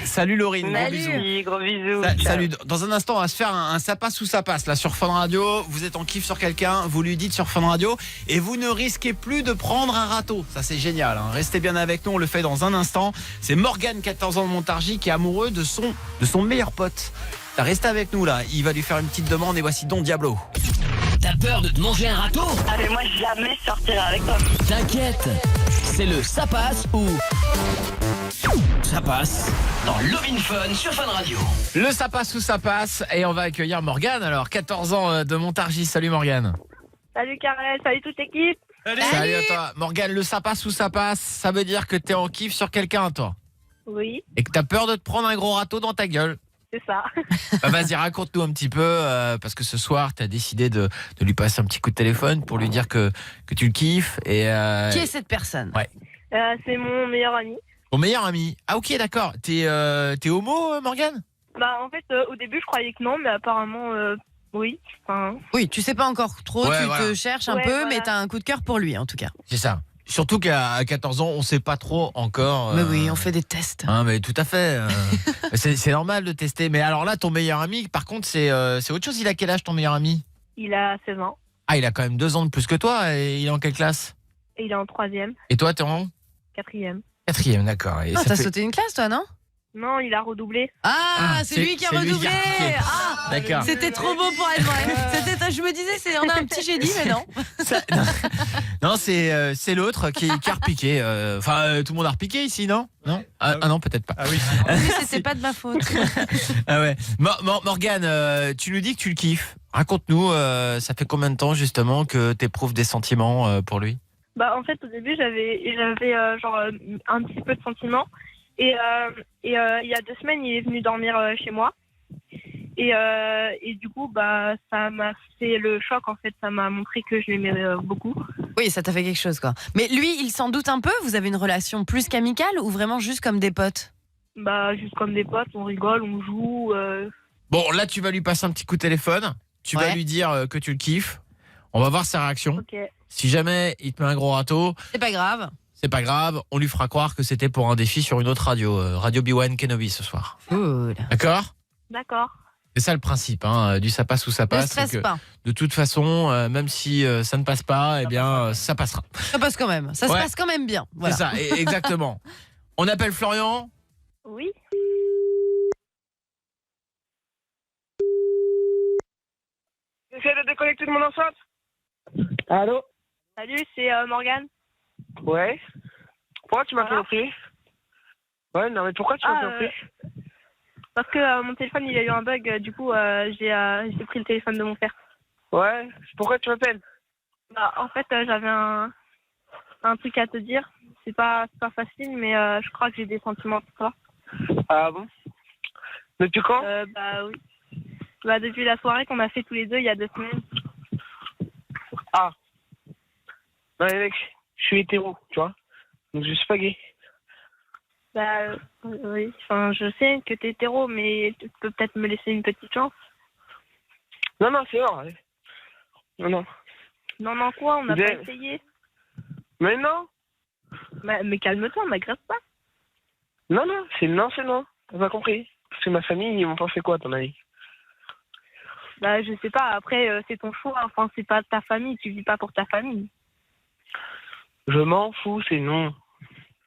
Salut Laurine, gros bisous. Gros bisous. Salut. Dans un instant, on va se faire un ça passe ou ça passe là sur Fun Radio. Vous êtes en kiff sur quelqu'un, vous lui dites sur Fun Radio et vous ne risquez plus de prendre un râteau. Ça c'est génial. Restez bien avec nous, on le fait dans un instant. C'est Morgane, 14 ans de Montargis, qui est amoureux de son meilleur pote. Restez avec nous là. Il va lui faire une petite demande et voici Don Diablo. T'as peur de te manger un râteau? Ah mais moi jamais sortirai avec toi. T'inquiète, c'est le ça passe ou ça passe dans Love in Fun sur Fun Radio. Le ça passe ou ça passe et on va accueillir Morgane. Alors 14 ans de Montargis. Salut Morgane. Salut Karel, salut toute l'équipe. Salut à toi. Morgane, le ça passe ou ça passe, ça veut dire que t'es en kiff sur quelqu'un toi. Oui. Et que t'as peur de te prendre un gros râteau dans ta gueule. C'est ça. Vas-y, raconte-nous un petit peu, parce que ce soir, tu as décidé de lui passer un petit coup de téléphone pour lui dire que tu le kiffes. Qui est cette personne? C'est mon meilleur ami. Ton meilleur ami? Ah ok, d'accord. T'es homo, Morgane? En fait, au début, je croyais que non, mais apparemment, oui. Oui, tu sais pas encore trop, te cherches un peu, mais t'as un coup de cœur pour lui, en tout cas. C'est ça. Surtout qu'à 14 ans, on sait pas trop encore. Mais oui, on fait des tests. Mais tout à fait. C'est normal de tester. Mais alors là, ton meilleur ami, par contre, c'est autre chose. Il a quel âge, ton meilleur ami? Il a 16 ans. Ah, il a quand même 2 ans de plus que toi. Et il est en quelle classe? Et il est en 3e. Et toi, t'es en 4e. 4e, d'accord. Et t'as sauté une classe, toi, non? Non, il a redoublé. Ah, c'est lui qui a redoublé. Ah, d'accord. C'était trop beau pour être vrai. Je me disais, on a un petit génie, mais non. Non, c'est l'autre qui a repiqué. Tout le monde a repiqué ici, non? Non. Non, peut-être pas. Ah oui. Oui, c'était pas de ma faute. Ah ouais. Morgane, tu nous dis que tu le kiffes. Raconte-nous, ça fait combien de temps justement que tu éprouves des sentiments pour lui? Bah, en fait, au début, j'avais un petit peu de sentiments. Et il y a 2 semaines, il est venu dormir chez moi. Et du coup, bah, ça m'a fait le choc, en fait. Ça m'a montré que je l'aimais beaucoup. Oui, ça t'a fait quelque chose, quoi. Mais lui, il s'en doute un peu? Vous avez une relation plus qu'amicale ou vraiment juste comme des potes? Bah, juste comme des potes, on rigole, on joue. Bon, là, tu vas lui passer un petit coup de téléphone. Tu vas lui dire que tu le kiffes. On va voir sa réaction. Ok. Si jamais il te met un gros râteau, c'est pas grave. C'est pas grave, on lui fera croire que c'était pour un défi sur une autre radio, Radio B1 Kenobi ce soir. Cool. D'accord? D'accord. C'est ça le principe, hein, du ça passe ou ça passe. Ne stresse pas. De toute façon, même si ça ne passe pas, eh bien, ça passera. Ça passe quand même. Ça se passe quand même bien. Voilà. C'est ça, exactement. On appelle Florian. Oui. J'essaie de déconnecter de mon enceinte. Allô? Salut, c'est Morgane. Ouais. Pourquoi tu m'appelles au privé? Ouais, non, mais pourquoi tu m'appelles au privé? Parce que mon téléphone, il a eu un bug. Du coup, j'ai pris le téléphone de mon père. Ouais. Pourquoi tu m'appelles? Bah, en fait, j'avais un truc à te dire. C'est pas facile, mais je crois que j'ai des sentiments pour toi. Ah bon? Depuis quand? Bah oui. Bah, depuis la soirée qu'on a fait tous les deux il y a 2 semaines. Ah. Non, mais mec, je suis hétéro, tu vois. Donc je suis pas gay. Bah oui. Enfin, je sais que t'es hétéro, mais tu peux peut-être me laisser une petite chance. Non, c'est hors. Non. Non, quoi? On n'a pas essayé. Mais non. Mais calme-toi, m'agresse pas. Non, c'est non. T'as pas compris? Parce que ma famille, ils m'ont pensé quoi, à ton avis? Bah, je sais pas. Après, c'est ton choix. Enfin, c'est pas ta famille. Tu vis pas pour ta famille. Je m'en fous, c'est non.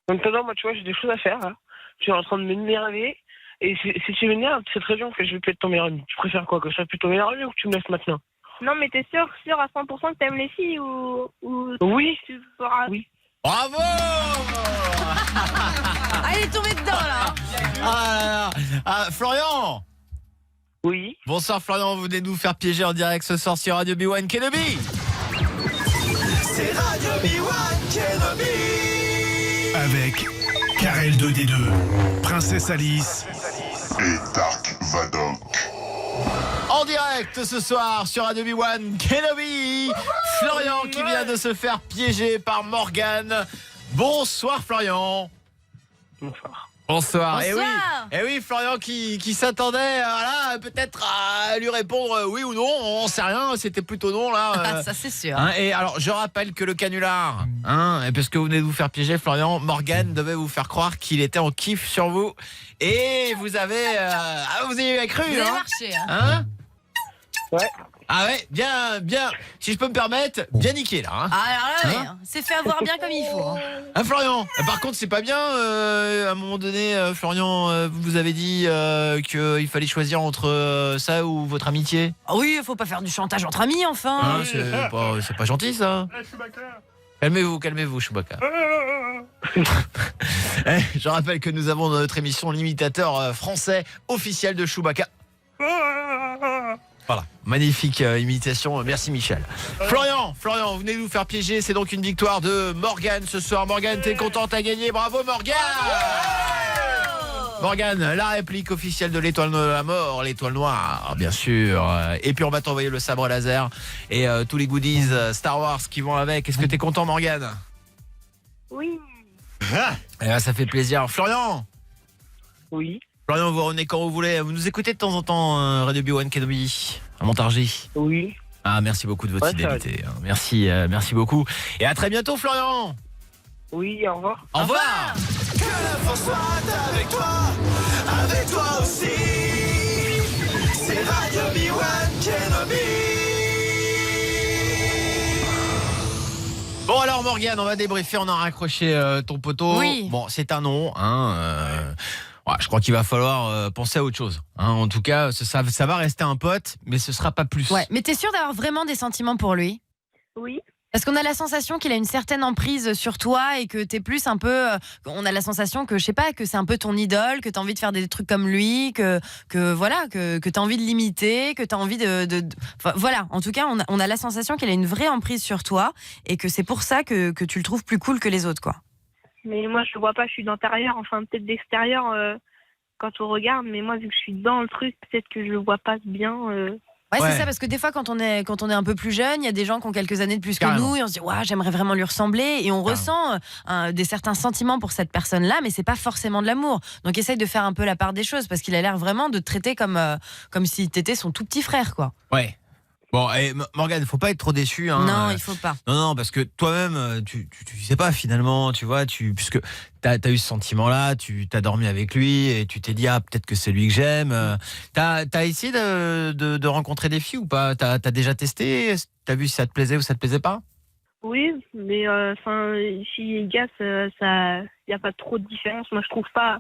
Maintenant, moi, tu vois, j'ai des choses à faire. Là. Je suis en train de m'énerver. Et si tu m'énerves, c'est très bien que je vais plus être ton meilleur ami. Tu préfères quoi? Que je sois plus ton meilleur ami ou que tu me laisses maintenant? Non, mais t'es sûr à 100% que t'aimes les filles ou oui. Tu feras... Oui. Bravo. Ah, il est tombé dedans, là. Ah là là. Florian. Oui. Bonsoir Florian, vous venez de nous faire piéger en direct ce soir sur Radio B1 Kenobi. C'est Radio B1 Kenobi. Avec Karel 2D2, Princesse Alice et Dark Vador. En direct ce soir sur Radio B1 Kenobi, Florian qui vient de se faire piéger par Morgane. Bonsoir Florian. Bonsoir. Et oui, Florian qui s'attendait peut-être à lui répondre oui ou non, on sait rien, c'était plutôt non là. Ça c'est sûr. Et alors je rappelle que le canular, parce que vous venez de vous faire piéger Florian, Morgane devait vous faire croire qu'il était en kiff sur vous et vous avez vous y avez cru. Vous avez marché. Ouais. Ah ouais, bien, si je peux me permettre, bien niqué là. Alors là, c'est fait avoir bien comme il faut. Florian, par contre c'est pas bien, à un moment donné, Florian, vous avez dit qu'il fallait choisir entre ça ou votre amitié. Ah oui, faut pas faire du chantage entre amis, enfin. C'est pas gentil ça. Calmez-vous, Chewbacca. Je rappelle que nous avons dans notre émission l'imitateur français officiel de Chewbacca. Voilà, magnifique imitation, merci Michel. Florian, vous venez de nous faire piéger, c'est donc une victoire de Morgane ce soir. Morgane, t'es contente à gagner, bravo Morgane. Morgane, la réplique officielle de l'étoile de la mort, l'étoile noire, bien sûr. Et puis on va t'envoyer le sabre laser et tous les goodies Star Wars qui vont avec. Est-ce que t'es content Morgane? Oui. Ça fait plaisir. Florian. Oui. Florian, vous revenez quand vous voulez. Vous nous écoutez de temps en temps, Radio B1 Kenobi, à Montargis. Oui. Ah, merci beaucoup de votre fidélité. Merci beaucoup. Et à très bientôt, Florian. Oui, au revoir. Au revoir. Que la force soit avec toi aussi. C'est Radio B1 Kenobi. Bon alors Morgane, on va débriefer, on a raccroché ton poteau. Oui. Bon, c'est un non, Je crois qu'il va falloir penser à autre chose. En tout cas, ça va rester un pote, mais ce sera pas plus. Ouais, mais t'es sûr d'avoir vraiment des sentiments pour lui ? Oui. Parce qu'on a la sensation qu'il a une certaine emprise sur toi et que t'es plus un peu. On a la sensation que, je sais pas, que c'est un peu ton idole, que t'as envie de faire des trucs comme lui, que t'as envie de l'imiter, que t'as envie Enfin, voilà, en tout cas, on a la sensation qu'il a une vraie emprise sur toi et que c'est pour ça que tu le trouves plus cool que les autres, quoi. Mais moi, je le vois pas, je suis d'intérieur, enfin, peut-être d'extérieur quand on regarde, mais moi, vu que je suis dans le truc, peut-être que je le vois pas bien. Ouais, c'est ça, parce que des fois, quand on est un peu plus jeune, il y a des gens qui ont quelques années de plus que nous, et on se dit, j'aimerais vraiment lui ressembler, et on ressent certains sentiments pour cette personne-là, mais c'est pas forcément de l'amour. Donc, essaye de faire un peu la part des choses, parce qu'il a l'air vraiment de te traiter comme si t'étais son tout petit frère, quoi. Ouais. Bon, Morgane, faut pas être trop déçu. Non, il faut pas. Non, parce que toi-même, tu sais pas finalement, tu vois, puisque t'as eu ce sentiment-là, tu t'as dormi avec lui et tu t'es dit peut-être que c'est lui que j'aime. T'as essayé de rencontrer des filles ou pas ? T'as déjà testé ? T'as vu si ça te plaisait ou ça te plaisait pas ? Oui, mais filles et gars, ça, y a pas trop de différence. Moi, je trouve pas.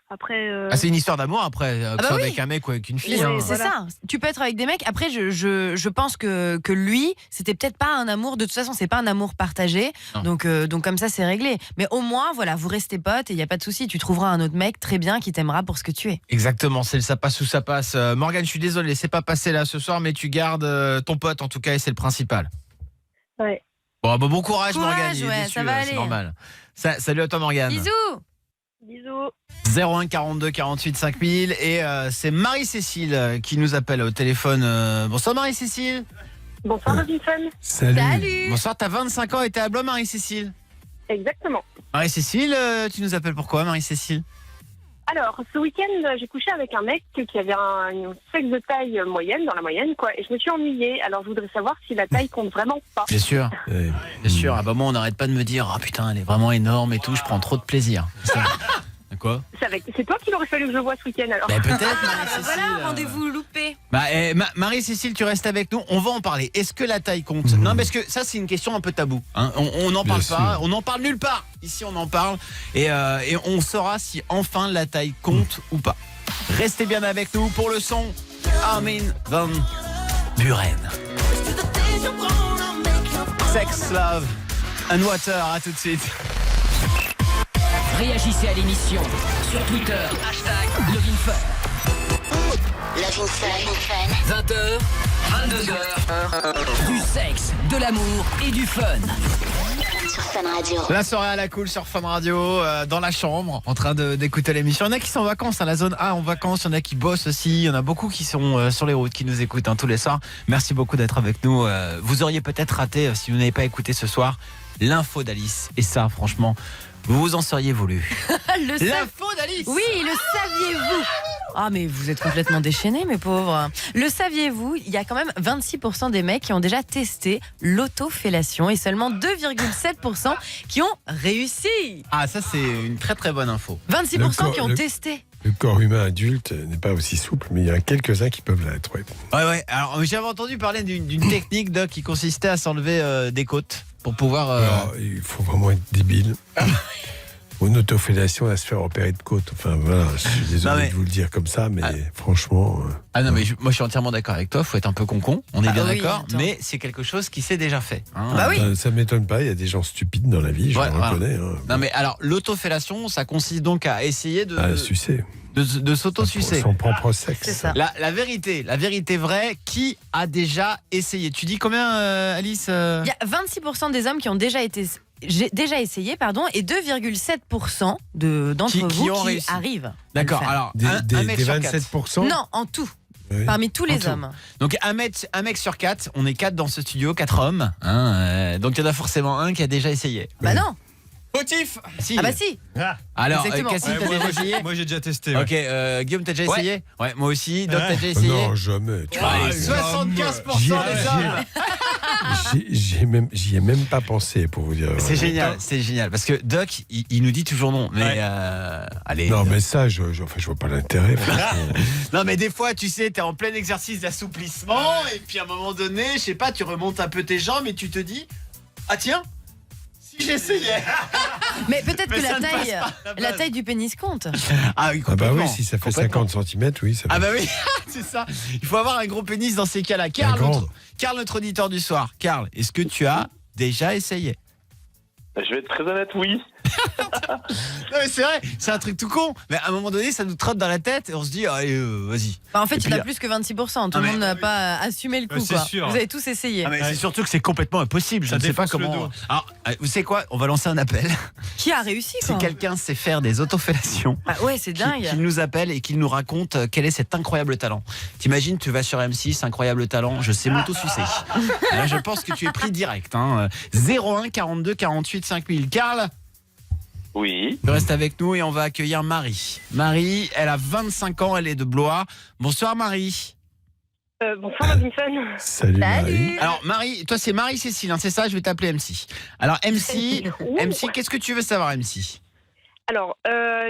Après. C'est une histoire d'amour après, que ce soit avec un mec ou avec une fille. C'est ça. Tu peux être avec des mecs. Après, je pense que lui, c'était peut-être pas un amour. De toute façon, c'est pas un amour partagé. Donc comme ça, c'est réglé. Mais au moins, voilà, vous restez potes et il y a pas de souci. Tu trouveras un autre mec très bien qui t'aimera pour ce que tu es. Exactement. C'est le ça passe ou ça passe. Morgane, je suis désolé, c'est pas passé là ce soir, mais tu gardes ton pote en tout cas et c'est le principal. Ouais. Bon courage Morgane. Ça va aller. C'est normal. Salut à toi Morgane. Bisous. Bisous. 01 42 48 5000 et c'est Marie-Cécile qui nous appelle au téléphone. Bonsoir Marie-Cécile. Bonsoir Robinson. Salut. Bonsoir, t'as 25 ans et t'es à Blois Marie-Cécile. Exactement. Marie-Cécile, tu nous appelles pourquoi Marie-Cécile ? Alors, ce week-end, j'ai couché avec un mec qui avait une sexe de taille moyenne, dans la moyenne, quoi, et je me suis ennuyée. Alors, je voudrais savoir si la taille compte vraiment ou pas. Bien sûr. Bien sûr. Moi, on n'arrête pas de me dire putain, elle est vraiment énorme et tout, je prends trop de plaisir. Quoi ? C'est toi qu'il aurait fallu que je vois ce week-end alors. Peut-être Marie-Cécile. Voilà, rendez-vous loupé. Marie-Cécile, tu restes avec nous, on va en parler. Est-ce que la taille compte ? Non, parce que ça c'est une question un peu tabou. On n'en parle pas, on n'en parle nulle part. Ici on en parle et on saura si enfin la taille compte ou pas. Restez bien avec nous pour le son Armin van Buuren. Sex, Love and Water, à tout de suite. Réagissez à l'émission sur Twitter, #LovinFun. LovinFun. 20h, 22h, du sexe, de l'amour et du fun. Sur Fun Radio. La soirée à la cool sur Fun Radio, dans la chambre, en train d'écouter l'émission. Il y en a qui sont en vacances, la zone A en vacances, il y en a qui bossent aussi, il y en a beaucoup qui sont sur les routes, qui nous écoutent tous les soirs. Merci beaucoup d'être avec nous. Vous auriez peut-être raté, si vous n'avez pas écouté ce soir, l'info d'Alice. Et ça, franchement, vous vous en seriez voulu. L'info d'Alice. Oui, le saviez-vous ? Ah, mais vous êtes complètement déchaînés, mes pauvres. Le saviez-vous ? Il y a quand même 26% des mecs qui ont déjà testé l'autofellation et seulement 2,7% qui ont réussi. Ah, ça, c'est une très très bonne info. 26% qui ont testé. Le corps humain adulte n'est pas aussi souple, mais il y en a quelques-uns qui peuvent l'être. Ouais. Alors, j'avais entendu parler d'une technique, Doc, qui consistait à s'enlever des côtes pour pouvoir. Alors, il faut vraiment être débile. Une autofellation à se faire opérer de côte. Enfin voilà, je suis désolé de vous le dire comme ça, mais franchement. Non, mais moi je suis entièrement d'accord avec toi. Faut être un peu concon. On est bien d'accord, attends. mais c'est quelque chose qui s'est déjà fait. Ça m'étonne pas. Il y a des gens stupides dans la vie, je le reconnais. Non, mais alors l'autofellation, ça consiste donc à essayer de sucer. De s'auto-sucer. Son propre sexe. C'est ça. La vérité vraie, qui a déjà essayé ? Tu dis combien, Alice ? Il y a 26% des hommes qui ont déjà essayé, et 2,7% d'entre vous qui arrivent. D'accord. Alors, des 27%. Non, en tout. Oui. Parmi tous les hommes. Donc un mec sur 4, on est 4 dans ce studio, 4 hommes. Donc il y en a forcément un qui a déjà essayé. Bah non. Fautif. Si. Ah bah si. Alors, Cassie, t'as déjà essayé ? Moi j'ai déjà testé. Ok, Guillaume, t'as déjà essayé ? Ouais, moi aussi. Doc, t'as déjà essayé ? Non, jamais. 75% des hommes. J'y ai même pas pensé, pour vous dire. C'est génial, parce que Doc, il nous dit toujours non. Mais allez. Non, mais ça, je vois pas l'intérêt. Non, mais des fois, tu sais, t'es en plein exercice d'assouplissement, et puis à un moment donné, je sais pas, tu remontes un peu tes jambes et tu te dis, ah tiens, Si j'essayais. Mais peut-être que Mais ça la ne passe taille, pas, la taille du pénis compte. Ah oui, Ah bah complètement. oui, si ça fait Complètement. 50 cm, oui. Ça Ah bah oui, c'est ça. Il faut avoir un gros pénis dans ces cas-là. Karl, notre auditeur du soir. Karl, est-ce que tu as déjà essayé? Je vais être très honnête, oui. Non mais c'est vrai, c'est un truc tout con. Mais à un moment donné, ça nous trotte dans la tête et on se dit, allez, vas-y. Bah, en fait, Et il puis, a plus que 26%. Tout le monde n'a pas assumé le coup. c'est Quoi. sûr. Vous avez tous essayé. Ah mais c'est surtout que c'est complètement impossible. Je Ça ne sais pas défonce le comment. dos. Alors, vous savez quoi? On va lancer un appel. Qui a réussi Si quoi. quelqu'un sait faire des autofellations, Ah ouais, c'est dingue. qu'il nous appelle et qu'il nous raconte quel est cet incroyable talent. T'imagines, tu vas sur M6, incroyable talent, je sais m'auto-sucer. Là, je pense que tu es pris direct. 01 42 48 5000. Karl? Oui. Tu restes avec nous et on va accueillir Marie. Marie, elle a 25 ans, elle est de Blois. Bonsoir Marie. Bonsoir Robinson. Salut Marie. Alors Marie, toi c'est Marie-Cécile, c'est ça, je vais t'appeler MC. Alors MC, qu'est-ce que tu veux savoir MC? Alors,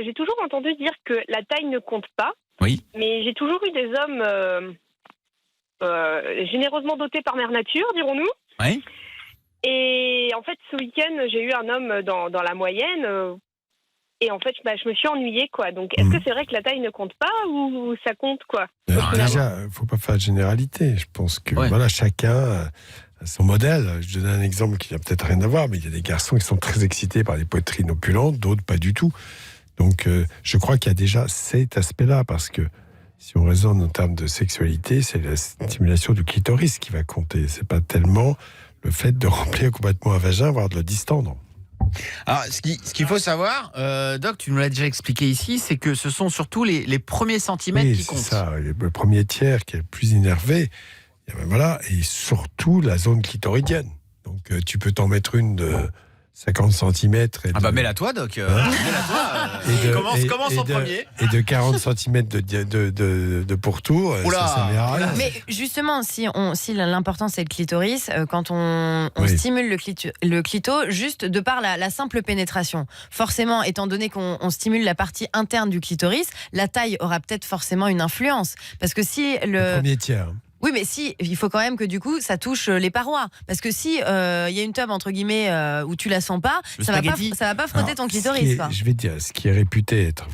j'ai toujours entendu dire que la taille ne compte pas. Oui. Mais j'ai toujours eu des hommes généreusement dotés par mère nature, dirons-nous. Oui. Et en fait, ce week-end, j'ai eu un homme dans la moyenne. Et en fait, je me suis ennuyée, quoi. Donc, est-ce que c'est vrai que la taille ne compte pas ou ça compte, quoi? Déjà, il ne faut pas faire de généralité. Je pense que voilà, chacun a son modèle. Je donne un exemple qui n'a peut-être rien à voir, mais il y a des garçons qui sont très excités par les poitrines opulentes, d'autres pas du tout. Donc, je crois qu'il y a déjà cet aspect-là, parce que si on raisonne en termes de sexualité, c'est la stimulation du clitoris qui va compter. C'est pas tellement le fait de remplir complètement un vagin, voire de le distendre. Alors, ce qu'il faut savoir, Doc, tu nous l'as déjà expliqué ici, c'est que ce sont surtout les premiers centimètres qui comptent. C'est ça, le premier tiers qui est le plus énervé, et ben voilà, et surtout la zone clitoridienne. Donc tu peux t'en mettre une de 50 cm. Ah bah mets-la toi, Doc. Commence en premier. Et de 40 cm de pourtour, ça met à rien. Mais justement, si l'important c'est le clitoris, quand on stimule le clito, juste de par la simple pénétration, forcément, étant donné qu'on stimule la partie interne du clitoris, la taille aura peut-être forcément une influence. Parce que si le premier tiers. Oui, mais si, il faut quand même que du coup, ça touche les parois. Parce que si y a une tube, entre guillemets, où tu la sens pas, ça va pas frotter ton clitoris. Je vais te dire, ce qui est réputé être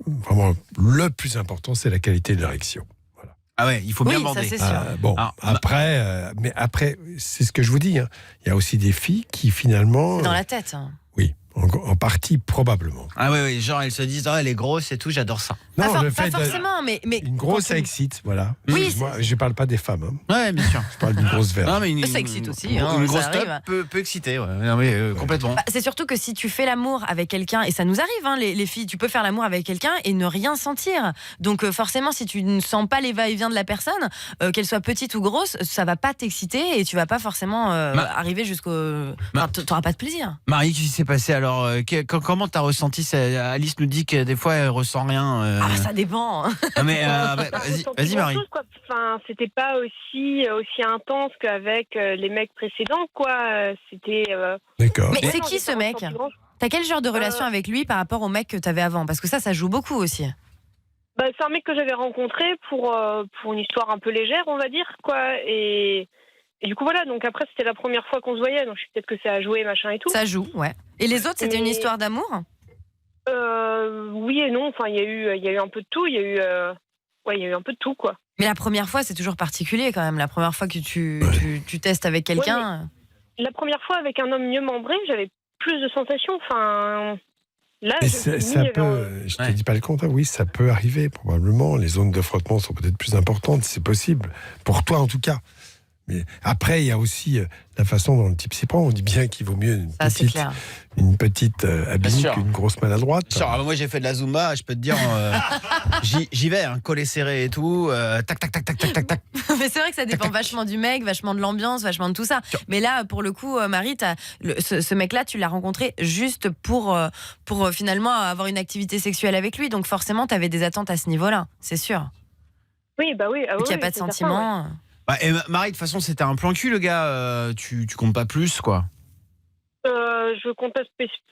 vraiment le plus important, c'est la qualité de l'érection. Voilà. Ah ouais, il faut bien bander. Ça, c'est sûr. Bon, après, c'est ce que je vous dis. Il y a aussi des filles qui finalement... C'est dans la tête. Oui, en partie, probablement. Ah oui, genre elles se disent, elle est grosse et tout, j'adore ça. Non, pas forcément, mais une grosse, ça excite, voilà. Oui, moi, je parle pas des femmes. Ouais, bien sûr. Je parle d'une grosse verge. Non, mais ça excite aussi. Une grosse ça top arrive. peut exciter, complètement. C'est surtout que si tu fais l'amour avec quelqu'un, et ça nous arrive, les filles, tu peux faire l'amour avec quelqu'un et ne rien sentir. Donc forcément, si tu ne sens pas les va-et-vient de la personne, qu'elle soit petite ou grosse, ça va pas t'exciter et tu vas pas forcément arriver jusqu'au... t'auras pas de plaisir. Marie, qu'est-ce qui s'est passé alors? Comment t'as ressenti ça? Alice nous dit que des fois elle ressent rien. Ah, ça dépend. Non, mais vas-y Marie. Enfin, c'était pas aussi intense qu'avec les mecs précédents, quoi. C'était. D'accord. Mais c'est qui ce mec? T'as quel genre de relation avec lui par rapport au mec que t'avais avant? Parce que ça joue beaucoup aussi. C'est un mec que j'avais rencontré pour une histoire un peu légère, on va dire, quoi. Et du coup, voilà. Donc après, c'était la première fois qu'on se voyait. Donc peut-être que ça a joué, machin et tout. Ça joue, ouais. Et les autres, c'était une histoire d'amour? Oui et non. Enfin, il y a eu un peu de tout. Il y a eu un peu de tout, quoi. Mais la première fois, c'est toujours particulier quand même. La première fois que tu testes avec quelqu'un. Ouais, la première fois avec un homme mieux membré, j'avais plus de sensations. Enfin, là, je te dis pas le contraire. Oui, ça peut arriver probablement. Les zones de frottement sont peut-être plus importantes, c'est possible. Pour toi, en tout cas. Mais après, il y a aussi la façon dont le type s'y prend. On dit bien qu'il vaut mieux une petite habile qu'une grosse maladroite. Sûr, moi j'ai fait de la Zumba, je peux te dire, j'y vais, collet serré et tout, tac. Mais c'est vrai que ça dépend vachement du mec, vachement de l'ambiance, vachement de tout ça. Mais là, pour le coup, Marie, ce mec-là, tu l'as rencontré juste pour finalement avoir une activité sexuelle avec lui. Donc forcément, tu avais des attentes à ce niveau-là, c'est sûr. Oui, bah oui. Donc il n'y a pas de sentiment. Certain, ouais. Et Marie, de toute façon, c'était un plan cul, le gars. Tu comptes pas plus, quoi. Je compte pas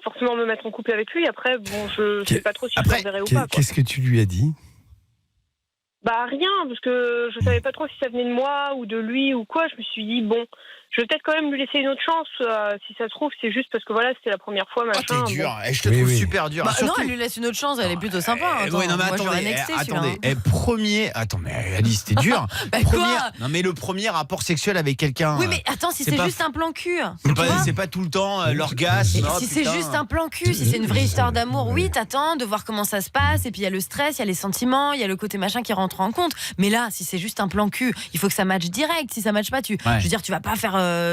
forcément me mettre en couple avec lui. Après, bon, je sais pas trop si je le verrai ou pas. Qu'est-ce que tu lui as dit? Rien, parce que je savais pas trop si ça venait de moi ou de lui ou quoi. Je me suis dit, bon, je vais peut-être quand même lui laisser une autre chance. Si ça se trouve, c'est juste parce que voilà, c'était la première fois, machin. T'es dur, bon. je te trouve super dur. Bah, Surtout... Non, elle lui laisse une autre chance, elle est plutôt sympa. Attends, ouais, non, mais moi, j'aurais nexté, attendez. celui-là. Premier. Attends, mais Alice, t'es dur. Bah, Non, mais le premier rapport sexuel avec quelqu'un. Oui, mais attends, si c'est juste un plan cul. C'est pas tout le temps l'orgasme. Si c'est juste un plan cul, si c'est une vraie histoire d'amour, oui, t'attends de voir comment ça se passe. Et puis il y a le stress, il y a les sentiments, il y a le côté machin qui rentre en compte. Mais là, si c'est juste un plan cul, il faut que ça matche direct. Si ça matche pas, je veux dire, tu vas pas faire,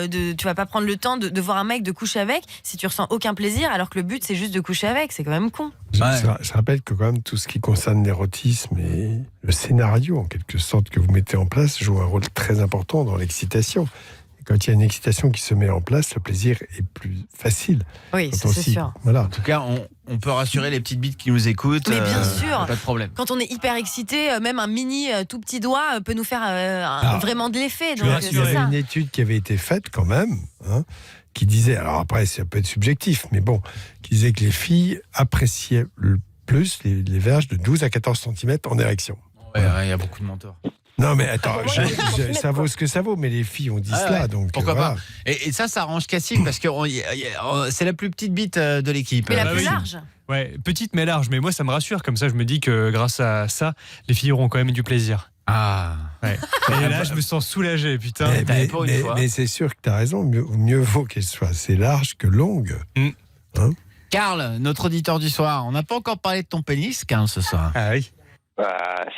tu vas pas prendre le temps de voir un mec, de coucher avec, si tu ressens aucun plaisir, alors que le but c'est juste de coucher avec. C'est quand même con. Je rappelle que quand même tout ce qui concerne l'érotisme et le scénario en quelque sorte que vous mettez en place joue un rôle très important dans l'excitation. Et quand il y a une excitation qui se met en place, le plaisir est plus facile. Oui, ça, c'est sûr. Voilà. En tout cas, on peut rassurer les petites bites qui nous écoutent. Mais bien sûr. Pas de problème. Quand on est hyper excité, même un mini tout petit doigt peut nous faire vraiment de l'effet. Donc, Il y avait une étude qui avait été faite quand même, qui disait, alors après ça peut être subjectif, mais bon, qui disait que les filles appréciaient le plus les verges de 12 à 14 cm en érection. Ouais, il y a beaucoup de menteurs. Non mais attends, ça vaut ce que ça vaut, mais les filles ont dit cela, donc pourquoi voilà. pas. Et ça arrange Cassim parce que c'est la plus petite bite de l'équipe. Mais la plus large. Ouais, petite mais large, mais moi ça me rassure, comme ça je me dis que grâce à ça, les filles auront quand même du plaisir. Ah. Ouais. Et là je me sens soulagé, putain. Mais c'est sûr que tu as raison, mieux vaut qu'elle soit assez large que longue. Karl, notre auditeur du soir, on n'a pas encore parlé de ton pénis, Karl, ce soir. Ah oui.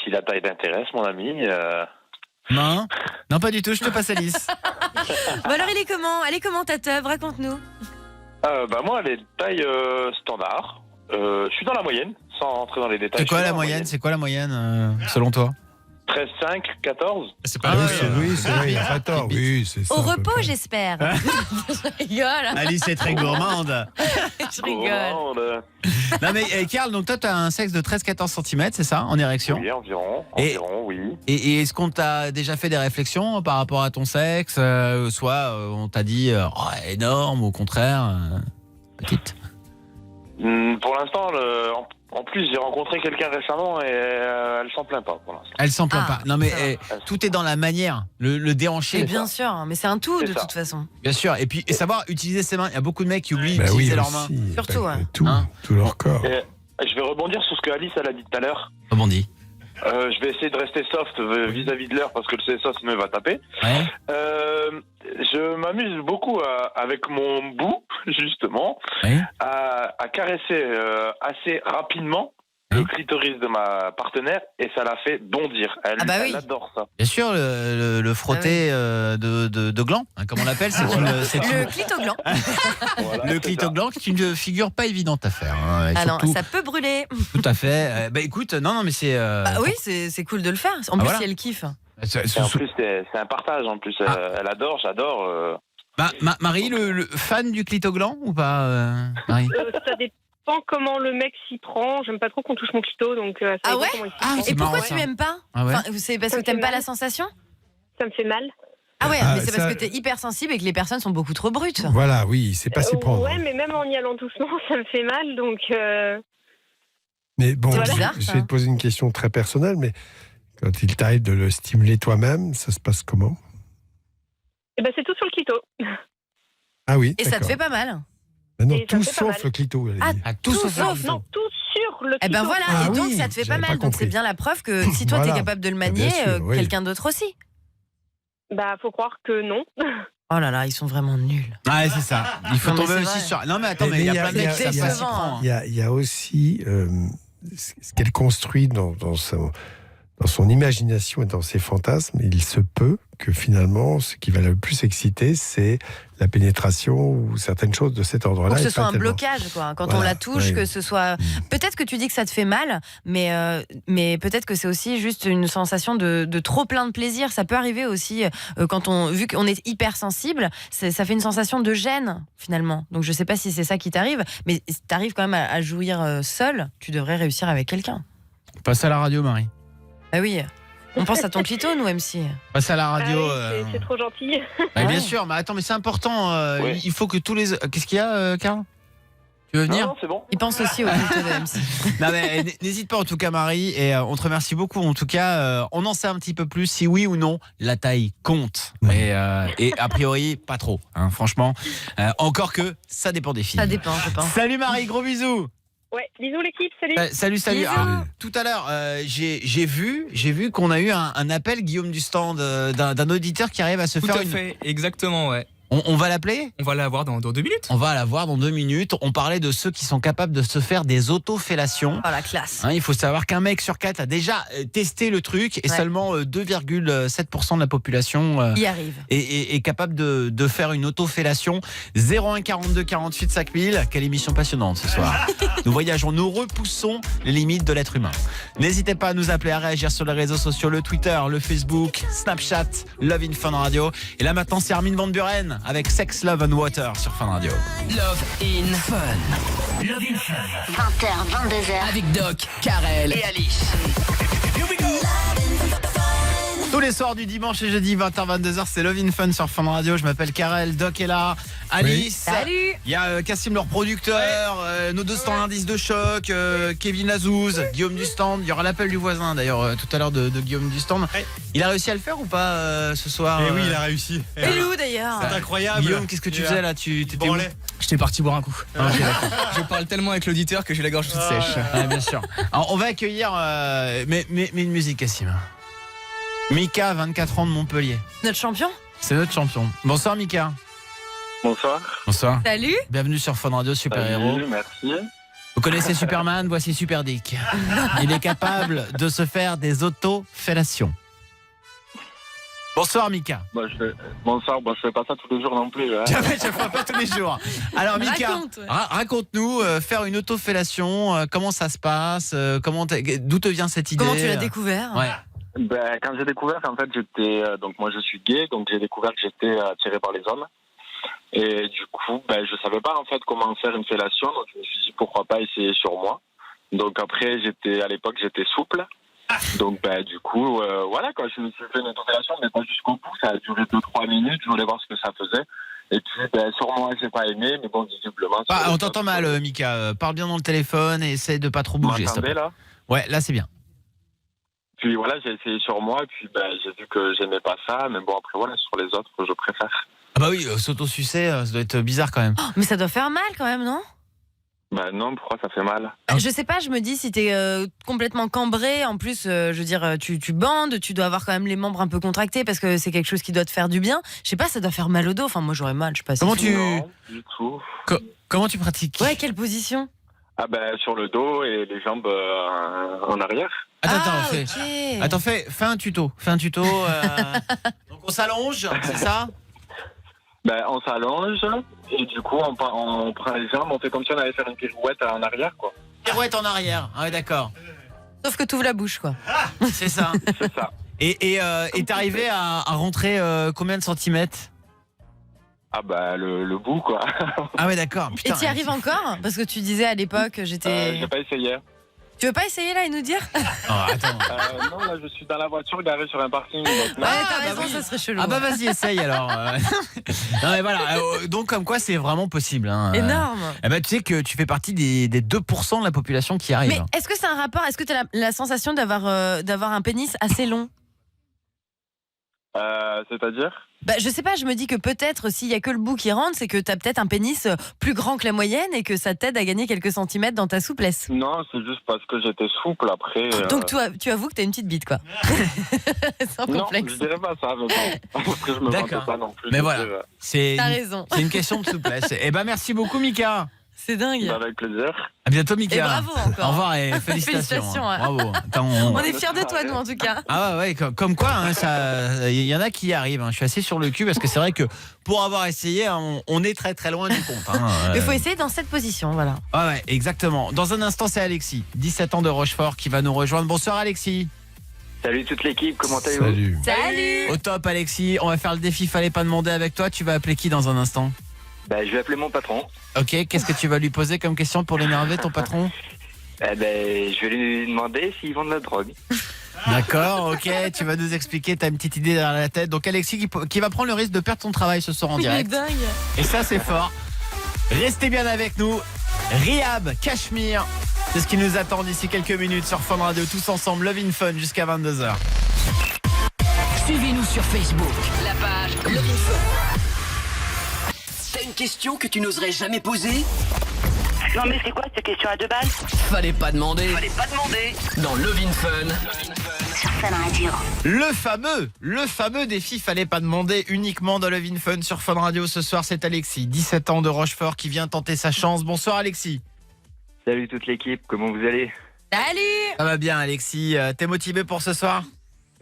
Si la taille t'intéresse, mon ami. Non, pas du tout, je te passe Alice. Bon alors il est comment? Elle est comment ta teub? Raconte-nous. Moi, elle est de taille standard. Je suis dans la moyenne, sans rentrer dans les détails. C'est quoi la moyenne? C'est quoi la moyenne, selon toi? 13, 5, 14. C'est pas oui, c'est vrai, il n'y a pas tort. Oui, c'est ça. Au repos, j'espère. Je rigole. Alice est très gourmande. Je rigole. Non mais Karl, donc toi tu as un sexe de 13-14 cm, c'est ça, en érection? Oui, environ, oui. Et est-ce qu'on t'a déjà fait des réflexions par rapport à ton sexe, soit on t'a dit énorme, ou au contraire petite? Pour l'instant, en plus j'ai rencontré quelqu'un récemment et elle s'en plaint pas pour l'instant. Elle s'en plaint pas. Non mais tout est dans la manière, le déhanché. Mais bien sûr, mais c'est un tout de toute façon. Bien sûr, et puis savoir utiliser ses mains. Il y a beaucoup de mecs qui oublient d'utiliser leurs mains. Surtout, tout leur corps. Et je vais rebondir sur ce que Alice elle a dit tout à l'heure. Rebondis. Je vais essayer de rester soft vis-à-vis de l'heure parce que le CSA sinon il va taper. Ouais. Je m'amuse beaucoup avec mon bout, justement, à caresser assez rapidement le clitoris de ma partenaire et ça la fait bondir. Elle adore ça. Bien sûr, le frotté de gland, comme on l'appelle, le clitogland. Voilà, le clitogland, qui est une figure pas évidente à faire. Et surtout, non, ça peut brûler. Tout à fait. Écoute, non, mais c'est. Oui, c'est cool de le faire. En plus, si elle kiffe. Et en plus, c'est un partage. En plus, elle adore, j'adore. Marie, le fan du clitogland ou pas, Marie? Ça dépend comment le mec s'y prend. J'aime pas trop qu'on touche mon clito, donc ça ah ouais. Comment il s'y prend. Et pourquoi tu m'aimes pas? C'est parce que t'aimes pas la sensation? Ça me fait mal. Ah ouais, mais c'est parce que t'es hyper sensible et que les personnes sont beaucoup trop brutes. Voilà, oui, c'est pas s'y prendre. Ouais, mais même en y allant doucement, ça me fait mal, donc. Mais bon, bizarre, je vais te poser une question très personnelle, mais quand il t'arrive de le stimuler toi-même, ça se passe comment? C'est tout sur le clito. Ah oui. Et ça te fait pas mal? Non, tout sauf le clito. Tout sauf. Non, tout sur le clito. Eh ben voilà, et donc ça te fait pas mal. Donc c'est bien la preuve que si toi t'es capable de le manier, quelqu'un d'autre aussi. Faut croire que non. Oh là là, ils sont vraiment nuls. Ah, c'est ça. Il faut tomber aussi sur. Non, mais attends, mais il y a plein de mecs qui savent pas s'y prendre. Il y a aussi ce qu'elle construit dans son imagination et dans ses fantasmes. Il se peut que finalement, ce qui va le plus exciter, c'est la pénétration ou certaines choses de cet ordre-là. Ou que ce soit un blocage, quoi. Quand on la touche, que ce soit. Peut-être que tu dis que ça te fait mal, mais peut-être que c'est aussi juste une sensation de trop plein de plaisir. Ça peut arriver aussi vu qu'on est hyper sensible, ça fait une sensation de gêne finalement. Donc je sais pas si c'est ça qui t'arrive, mais si t'arrives quand même à jouir seul, tu devrais réussir avec quelqu'un. Passe à la radio, Marie. Ah oui. On pense à ton clito, nous, MC. Passe à la radio. C'est trop gentil. Bien sûr, mais attends, mais c'est important. Il faut que tous les. Qu'est-ce qu'il y a, Karl? Tu veux venir? Non, c'est bon. Il pense aussi au culte de MC. Non mais n'hésite pas en tout cas Marie et on te remercie beaucoup en tout cas on en sait un petit peu plus si oui ou non la taille compte et a priori pas trop hein, franchement encore que ça dépend des filles. Ça dépend je pense. Salut Marie, gros bisous. Ouais, bisous l'équipe, salut. Salut. Bisous. Tout à l'heure j'ai vu qu'on a eu un appel Guillaume du stand d'un auditeur qui arrive à se Tout faire à fait, exactement, ouais. On va l'appeler? On va la voir dans 2 minutes. On va la voir dans 2 minutes. On parlait de ceux qui sont capables de se faire des autofellations. Oh la classe. Hein, il faut savoir qu'un mec sur 4 a déjà testé le truc et seulement 2,7% de la population y arrive. est capable de faire une autofellation. 01 42 48 5000. Quelle émission passionnante ce soir. Nous voyageons, nous repoussons les limites de l'être humain. N'hésitez pas à nous appeler, à réagir sur les réseaux sociaux, le Twitter, le Facebook, Snapchat, Love in Fun Radio. Et là maintenant c'est Armin van Buren avec Sex, Love and Water sur Fun Radio. Love in Fun. Love in Fun. 20h, 22h. Avec Doc, Karel et Alice. Tous les soirs du dimanche et jeudi 20h-22h, c'est Love in Fun sur Fun Radio. Je m'appelle Karel, Doc est là, Alice. Oui. Salut. Il y a Cassim leur producteur, nos deux stands indices de choc, Kevin Lazouz, Guillaume du stand. Il y aura l'appel du voisin d'ailleurs tout à l'heure de Guillaume du stand. Il a réussi à le faire ou pas ce soir? Et oui, il a réussi. Et Lou d'ailleurs. C'est incroyable. Guillaume, qu'est-ce que tu faisais là? Tu t'étais où? J'étais parti boire un coup. Je parle tellement avec l'auditeur que j'ai la gorge toute sèche. Ouais, bien sûr. Alors, on va accueillir mais une musique, Cassim. Mika, 24 ans de Montpellier. Notre champion? C'est notre champion. Bonsoir Mika. Bonsoir. Bonsoir. Salut. Bienvenue sur Fun Radio, Super Héros. Merci. Vous connaissez Superman, voici Super Dick. Il est capable de se faire des autofellations. Bonsoir Mika. Bonsoir, je fais pas ça tous les jours non plus. Hein. Je fais pas tous les jours. Alors Mika, raconte-nous, faire une autofellation, comment ça se passe, d'où te vient cette idée? Comment tu l'as découvert? Ouais. Ben, quand j'ai découvert qu'en fait j'étais donc moi je suis gay, donc j'ai découvert que j'étais attiré par les hommes et du coup ben je savais pas en fait comment faire une fellation, donc je me suis dit pourquoi pas essayer sur moi. Donc après à l'époque j'étais souple, donc ben du coup voilà quoi, je me suis fait une autofellation mais pas jusqu'au bout, ça a duré 2-3 minutes, je voulais voir ce que ça faisait et puis ben sur moi j'ai pas aimé mais bon visiblement. On t'entend mal Mika, parle bien dans le téléphone et essaie de pas trop bouger. Vous m'entendez là? Ouais, là c'est bien. Puis voilà, j'ai essayé sur moi, et puis ben, j'ai vu que j'aimais pas ça, mais bon, après voilà, sur les autres, je préfère. Ah bah oui, s'auto-sucer, ça doit être bizarre quand même. Oh, mais ça doit faire mal quand même, non? Bah non, pourquoi ça fait mal? Je sais pas, je me dis si t'es complètement cambré, en plus, je veux dire, tu bandes, tu dois avoir quand même les membres un peu contractés parce que c'est quelque chose qui doit te faire du bien. Je sais pas, ça doit faire mal au dos, enfin moi j'aurais mal, je sais pas. Comment Non, du tout. Comment tu pratiques? Ouais, quelle position? Ah ben sur le dos et les jambes en arrière. Attends, fais un tuto. Donc on s'allonge, c'est ça? Ben on s'allonge et du coup on prend les jambes, on fait comme si on allait faire une pirouette en arrière quoi. Pirouette en arrière, ah ouais d'accord. Sauf que t'ouvres la bouche quoi. C'est ça. C'est ça. Et t'es arrivé à rentrer combien de centimètres? Ah bah le bout quoi. Ah ouais d'accord. Et t'y arrives encore? Parce que tu disais à l'époque j'étais... J'ai pas essayé. Tu veux pas essayer là et nous dire? Attends. Non là je suis dans la voiture garée sur un parking. Donc, ouais t'as raison, ça serait chelou. Ah bah vas-y essaye alors. Non mais voilà, donc comme quoi c'est vraiment possible. Hein. Énorme. Eh ben, tu sais que tu fais partie des 2% de la population qui arrive. Mais est-ce que c'est un rapport? Est-ce que t'as la sensation d'avoir un pénis assez long? C'est-à-dire? Bah, je sais pas, je me dis que peut-être s'il y a que le bout qui rentre, c'est que t'as peut-être un pénis plus grand que la moyenne et que ça t'aide à gagner quelques centimètres dans ta souplesse. Non, c'est juste parce que j'étais souple après. Donc tu avoues que t'as une petite bite quoi. Sans complexe. Non, je dirais pas ça, mais bon. Après je me vante pas non plus. Mais voilà, t'as raison. C'est une question de souplesse. Eh ben merci beaucoup Mika. C'est dingue. Avec plaisir. À bientôt Mika. Et bravo encore. Au revoir et félicitations. Ouais. Bravo. Attends, on est fiers de toi nous en tout cas. Ah ouais, comme quoi il y en a qui y arrivent. Hein. Je suis assez sur le cul parce que c'est vrai que pour avoir essayé, on est très très loin du compte. Hein. Il faut essayer dans cette position, voilà. Ah ouais, exactement. Dans un instant, c'est Alexis, 17 ans de Rochefort, qui va nous rejoindre. Bonsoir Alexis. Salut toute l'équipe, comment allez-vous? Salut. Au top Alexis, on va faire le défi Fallait pas demander avec toi. Tu vas appeler qui dans un instant? Bah, je vais appeler mon patron. Ok, qu'est-ce que tu vas lui poser comme question pour l'énerver, ton patron? Je vais lui demander s'il vend de la drogue. D'accord, ok, tu vas nous expliquer, t'as une petite idée derrière la tête. Donc Alexis qui va prendre le risque de perdre son travail ce soir en direct. Il est dingue. Et ça c'est fort. Restez bien avec nous. Rihab, Cachemire. C'est ce qui nous attend d'ici quelques minutes sur Fun Radio, tous ensemble, Love in Fun jusqu'à 22h. Suivez-nous sur Facebook, la page Love in Fun. T'as une question que tu n'oserais jamais poser ? Non mais c'est quoi cette question à 2 balles? Fallait pas demander. Dans Love in Fun. Sur Fun Radio. Le fameux défi Fallait pas demander uniquement dans Love in Fun sur Fun Radio. Ce soir, c'est Alexis, 17 ans de Rochefort, qui vient tenter sa chance. Bonsoir Alexis. Salut toute l'équipe, comment vous allez? Salut. Ça va bien Alexis, t'es motivé pour ce soir?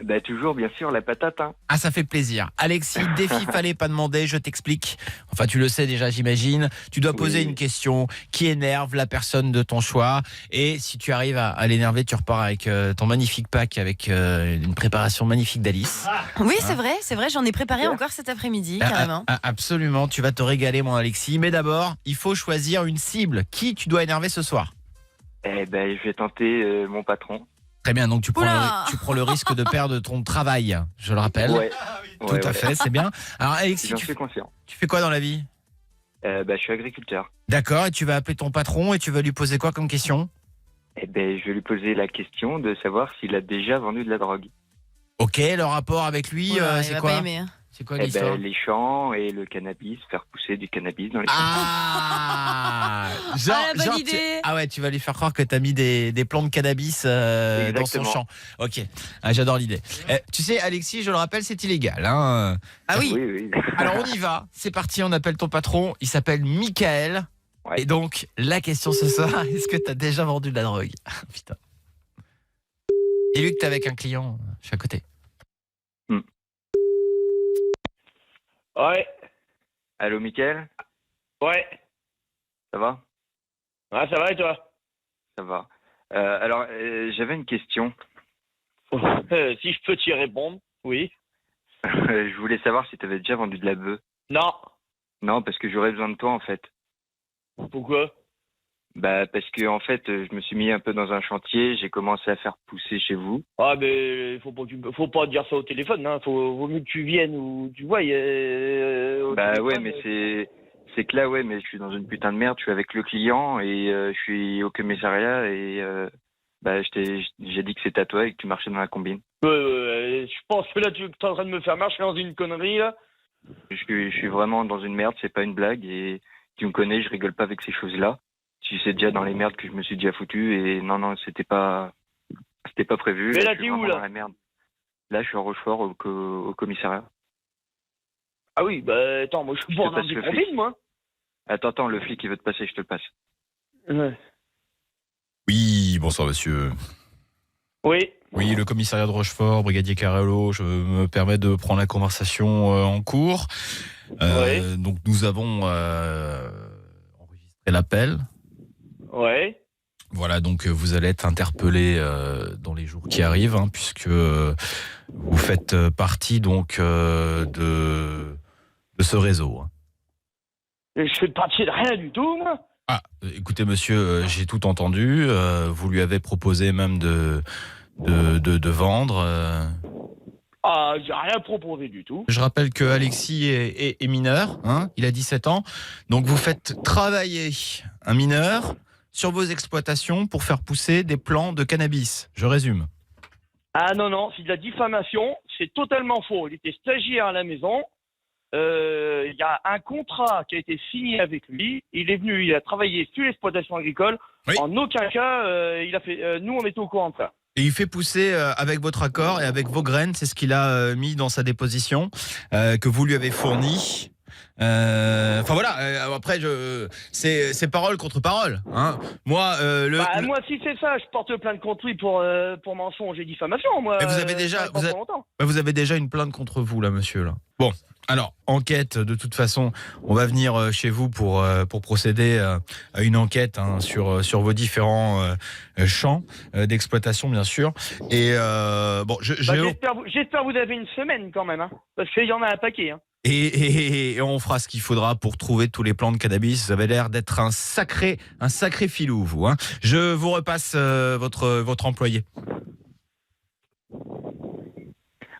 Bah toujours, bien sûr, la patate. Hein. Ah, ça fait plaisir. Alexis, défi Fallait pas demander, je t'explique. Enfin, tu le sais déjà, j'imagine. Tu dois poser une question qui énerve la personne de ton choix. Et si tu arrives à l'énerver, tu repars avec ton magnifique pack, avec une préparation magnifique d'Alice. Oui, c'est vrai, j'en ai préparé encore cet après-midi, carrément. Absolument, tu vas te régaler, mon Alexis. Mais d'abord, il faut choisir une cible. Qui tu dois énerver ce soir? Eh ben, je vais tenter mon patron. Très bien, donc tu prends le risque de perdre ton travail, je le rappelle. Ouais. Tout à fait, c'est bien. Alors Alexis, J'en suis conscient. Tu fais quoi dans la vie? Je suis agriculteur. D'accord, et tu vas appeler ton patron et tu vas lui poser quoi comme question? Eh ben, je vais lui poser la question de savoir s'il a déjà vendu de la drogue. Ok, le rapport avec lui, c'est quoi? Pas aimer, hein. C'est quoi l'histoire? Les champs et le cannabis, faire pousser du cannabis dans les champs. La bonne idée. Tu vas lui faire croire que t'as mis des plants de cannabis dans son champ. Ok, j'adore l'idée. Tu sais, Alexis, je le rappelle, c'est illégal. Hein. Ah oui. Oui. Alors on y va, c'est parti, on appelle ton patron, il s'appelle Michael. Ouais. Et donc, la question ce soir, est-ce que t'as déjà vendu de la drogue? Putain. Dis-lui que t'es avec un client, je suis à côté. Ouais. Allô, Mickaël? Ouais. Ça va? Ah, ça va et toi? Ça va. Alors, j'avais une question. Si je peux t'y répondre, oui. Je voulais savoir si tu avais déjà vendu de la bœuf. Non. Non, parce que j'aurais besoin de toi, en fait. Pourquoi? Bah, parce que, en fait, je me suis mis un peu dans un chantier, j'ai commencé à faire pousser chez vous. Ah, mais faut pas dire ça au téléphone, hein. Vaut mieux que tu viennes ou tu vois. Mais c'est que là, mais je suis dans une putain de merde, je suis avec le client et je suis au commissariat et j'ai dit que c'était à toi et que tu marchais dans la combine. Je pense que là, tu es en train de me faire marcher dans une connerie, là. Je suis vraiment dans une merde, c'est pas une blague et tu me connais, je rigole pas avec ces choses-là. Tu sais déjà dans les merdes que je me suis déjà foutu et non, c'était pas prévu. Mais là, t'es où, là? Dans la merde. Là, je suis à Rochefort au commissariat. Ah oui, bah attends, moi je suis pas dans des combines, moi. Attends, le flic il veut te passer, je te le passe. Ouais. Oui, bonsoir monsieur. Oui. Oui, le commissariat de Rochefort, brigadier Carello, je me permets de prendre la conversation en cours. Donc nous avons enregistré l'appel. Ouais. Voilà, donc vous allez être interpellé dans les jours qui arrivent, hein, puisque vous faites partie donc de ce réseau. Hein. Je fais partie de rien du tout, moi. Ah, écoutez monsieur, j'ai tout entendu. Vous lui avez proposé même de vendre. Ah, j'ai rien proposé du tout. Je rappelle que Alexis est mineur, hein, il a 17 ans. Donc vous faites travailler un mineur sur vos exploitations pour faire pousser des plants de cannabis. Je résume. Ah non, c'est de la diffamation, c'est totalement faux. Il était stagiaire à la maison. Il y a un contrat qui a été signé avec lui. Il est venu, il a travaillé sur l'exploitation agricole. Oui. En aucun cas, il a fait. Nous, on était au courant de ça. Et il fait pousser avec votre accord et avec vos graines, c'est ce qu'il a mis dans sa déposition, que vous lui avez fourni. Enfin voilà, après c'est parole contre parole. Hein. Moi, moi si c'est ça, je porte plainte contre lui pour mensonge et diffamation. Moi. Mais vous avez déjà une plainte contre vous là, monsieur là. Bon. Alors, enquête, de toute façon, on va venir chez vous pour procéder à une enquête hein, sur vos différents champs d'exploitation, bien sûr. Et j'espère vous avez une semaine quand même, hein, parce qu'il y en a un paquet. Hein. Et on fera ce qu'il faudra pour trouver tous les plants de cannabis. Vous avez l'air d'être un sacré filou, vous. Hein. Je vous repasse votre employé.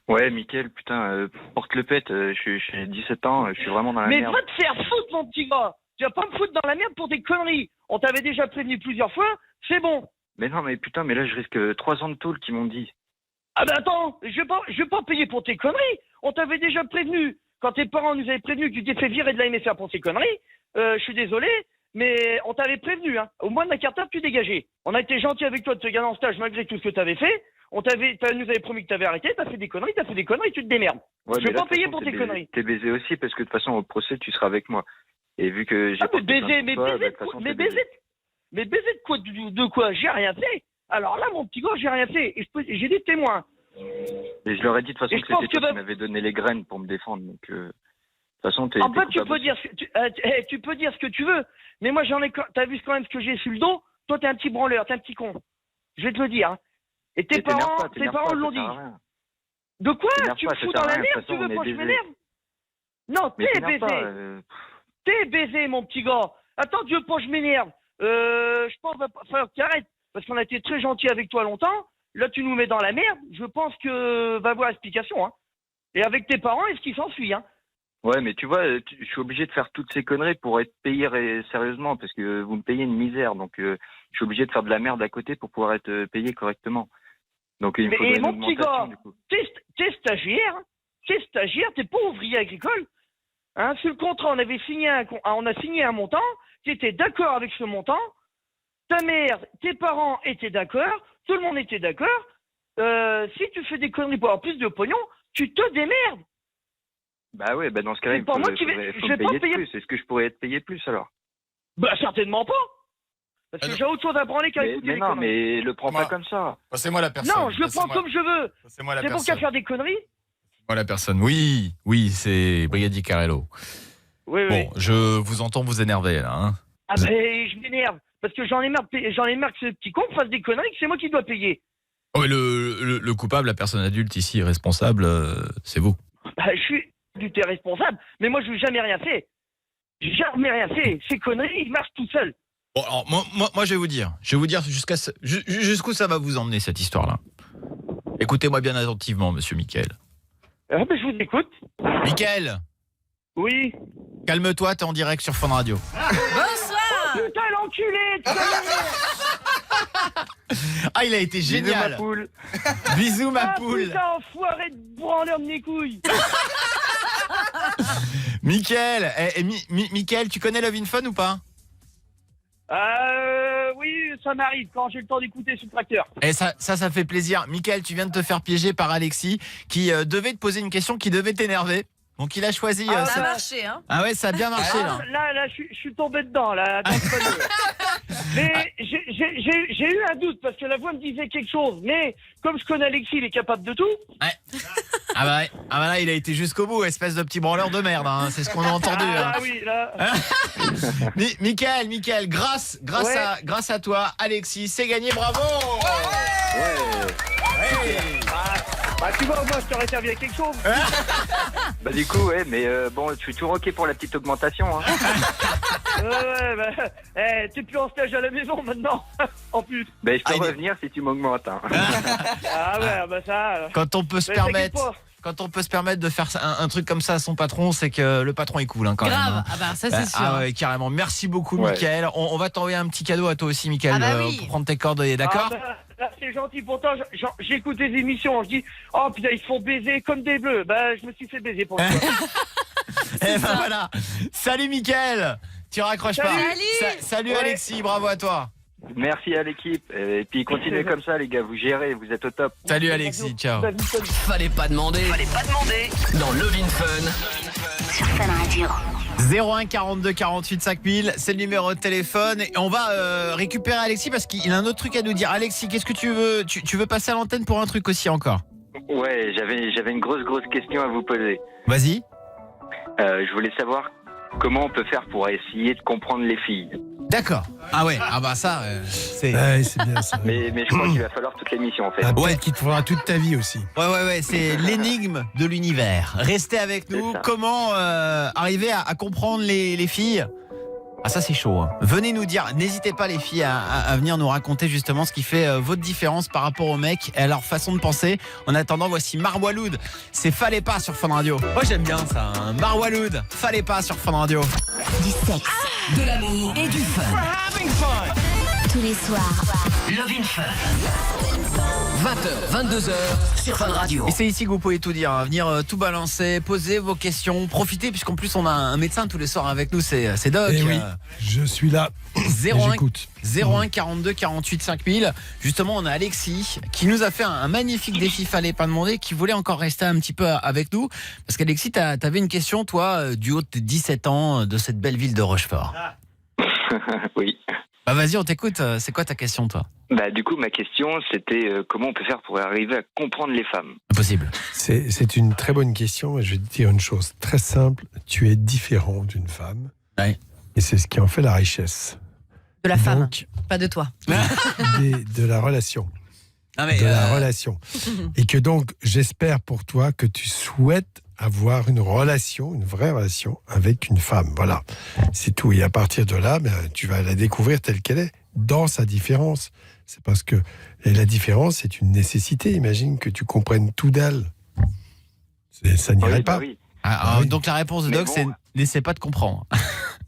Ouais, Mickaël, putain, porte le pète, j'ai 17 ans, je suis vraiment dans la merde. Mais va te faire foutre, mon petit gars! Tu vas pas me foutre dans la merde pour tes conneries! On t'avait déjà prévenu plusieurs fois, c'est bon. Mais non, mais putain, mais là, je risque 3 ans de tôle, qu'ils m'ont dit. Ah ben attends, je vais pas payer pour tes conneries. On t'avait déjà prévenu. Quand tes parents nous avaient prévenu que tu t'es fait virer de la MSA pour tes conneries, je suis désolé, mais on t'avait prévenu. Hein. Au moins de la cartable, tu dégageais. On a été gentil avec toi de te garder en stage malgré tout ce que t'avais fait. Nous avais promis que t'avais arrêté, t'as fait des conneries, tu te démerdes. Ouais, je vais pas payer pour tes conneries. T'es baisé aussi, parce que de toute façon, au procès, tu seras avec moi. Et vu que j'ai mais baiser de quoi? J'ai rien fait. Alors là, mon petit gars, j'ai rien fait. Et j'ai des témoins. Et je leur ai dit de toute façon que c'était toi qui m'avais donné les graines pour me défendre. Donc, de toute façon, t'es. En fait, tu peux dire ce que tu veux. Mais moi, t'as vu quand même ce que j'ai sur le dos. Toi, t'es un petit branleur, t'es un petit con. Je vais te le dire. Hein. Et tes parents l'ont dit. De quoi? Tu me fous dans la merde? Tu veux pas que je m'énerve? Non, t'es baisé. T'es baisé, mon petit gars. Attends, tu veux pas que je m'énerve? Je pense qu'il va falloir que tu arrêtes. Parce qu'on a été très gentil avec toi longtemps. Là, tu nous mets dans la merde. Je pense que va avoir explication. Hein. Et avec tes parents, est-ce qu'ils s'enfuient? Hein. Ouais, mais tu vois, je suis obligé de faire toutes ces conneries pour être payé sérieusement. Parce que vous me payez une misère. Donc, je suis obligé de faire de la merde à côté pour pouvoir être payé correctement. Donc, il me faudrait une augmentation, du coup. T'es stagiaire. T'es pas ouvrier agricole. Hein, sur le contrat, on a signé un montant. Tu étais d'accord avec ce montant. Ta mère, tes parents étaient d'accord. Tout le monde était d'accord. Si tu fais des conneries pour avoir plus de pognon, tu te démerdes. Bah ouais, dans ce cas-là, il faut me payer plus. Est-ce que je pourrais être payé plus alors? Bah certainement pas. Parce que j'ai autre chose à branler qu'à écouter les conneries. Mais le prends pas comme ça. Passez-moi la personne. Non, je le prends comme je veux. C'est bon qu'à faire des conneries. Moi la personne. Oui, c'est Brigadier Carrello. Oui. Je vous entends vous énerver là. Hein. Ah ben, je m'énerve. Parce que j'en ai marre que ce petit con fasse des conneries, que c'est moi qui dois payer. Oh, mais le coupable, la personne adulte ici responsable, c'est vous. Bah, je suis adulte et responsable, mais moi je n'ai jamais rien fait. J'ai jamais rien fait. Ces conneries, ils marchent tout seuls. Bon, alors, moi je vais vous dire jusqu'où ça va vous emmener cette histoire-là. Écoutez-moi bien attentivement, monsieur Mickaël. Ben, je vous écoute. Mickaël. Oui. Calme-toi, t'es en direct sur Fun Radio. Bonsoir. Oh, putain, l'enculé. Ah, il a été génial. Bisous ma poule. Putain, enfoiré de branleur de mes couilles. Mickaël, Mickaël, tu connais Love in Fun ou pas? Oui, ça m'arrive quand j'ai le temps d'écouter sur le tracteur. Et ça fait plaisir. Mickaël, tu viens de te faire piéger par Alexis qui devait te poser une question qui devait t'énerver. Donc il a choisi. Ça a marché, hein. Ah ouais, ça a bien marché là. Là, je suis tombé dedans là. Mais j'ai eu un doute parce que la voix me disait quelque chose. Mais comme je connais Alexis, il est capable de tout. Ouais. Ah bah là, il a été jusqu'au bout, espèce de petit branleur de merde. Hein. C'est ce qu'on a entendu. Ah oui, là. Mickaël, grâce à toi, Alexis, c'est gagné, bravo. Ouais. Bah tu vois, moi je t'aurais servi à quelque chose. Bah du coup, ouais, mais bon, je suis toujours ok pour la petite augmentation. Hein. T'es plus en stage à la maison maintenant, en plus. Bah je peux revenir si tu m'augmentes. Hein. Ah ouais, bah ça. Quand on peut se permettre de faire un truc comme ça à son patron, c'est que le patron est cool hein, quand même. Grave, ah bah ça c'est sûr. Ah ouais, carrément. Merci beaucoup Mickaël. On va t'envoyer un petit cadeau à toi aussi Mickaël pour prendre tes coordonnées, d'accord? C'est gentil, pourtant j'écoute des émissions, je dis oh putain ils se font baiser comme des bleus. Bah je me suis fait baiser pour toi. Et ben voilà. Salut Mickaël. Tu raccroches pas. Salut Alexis, bravo à toi. Merci à l'équipe. Et puis continuez comme ça les gars, vous gérez, vous êtes au top. Salut Alexis, ciao. Fallait pas demander. Dans Love in Fun. Sur Fun Radio. 01 42 48 5000, c'est le numéro de téléphone. Et on va récupérer Alexis parce qu'il a un autre truc à nous dire. Alexis, qu'est-ce que tu veux? Tu veux passer à l'antenne pour un truc aussi encore? Ouais, j'avais une grosse question à vous poser. Vas-y. Je voulais savoir comment on peut faire pour essayer de comprendre les filles. D'accord. Ah ouais, ah bah ça, c'est... Ouais, c'est bien ça. Mais je crois qu'il va falloir toute l'émission en fait. Peut-être qu'il te faudra toute ta vie aussi. Ouais, c'est l'énigme de l'univers. Restez avec nous. Comment arriver à comprendre les filles? Ah ça c'est chaud. Hein. Venez nous dire, n'hésitez pas les filles à venir nous raconter justement ce qui fait votre différence par rapport aux mecs et à leur façon de penser. En attendant, voici Marwaloud. C'est Fallait pas sur Fun Radio. Moi j'aime bien ça, hein. Marwaloud, Fallait pas sur Fun Radio. Du sexe. de l'amour et du fun. Tous les soirs. Love in Fun. 20h, 22h sur Fun Radio. Et c'est ici que vous pouvez tout dire, hein. Venir tout balancer, poser vos questions, profiter, puisqu'en plus on a un médecin tous les soirs avec nous, c'est Doc. Eh oui, je suis là. 01 42 48 5000. Justement, on a Alexis qui nous a fait un magnifique défi, fallait pas demander, qui voulait encore rester un petit peu avec nous. Parce qu'Alexis, t'avais une question, toi, du haut de 17 ans, de cette belle ville de Rochefort. Oui. Bah vas-y, on t'écoute. C'est quoi ta question, toi? Bah du coup, ma question, c'était comment on peut faire pour arriver à comprendre les femmes? Impossible. C'est une très bonne question et je vais te dire une chose très simple. Tu es différent d'une femme. Ouais. Et c'est ce qui en fait la richesse. De la femme, pas de toi. De la relation. Non, mais de la relation. Et que donc, j'espère pour toi que tu souhaites avoir une relation, une vraie relation avec une femme. Voilà, c'est tout. Et à partir de là, tu vas la découvrir telle qu'elle est, dans sa différence. C'est parce que la différence, c'est une nécessité. Imagine que tu comprennes tout d'elle. Ça n'irait pas. Oui. Donc la réponse de Doc, c'est n'essaie pas de comprendre.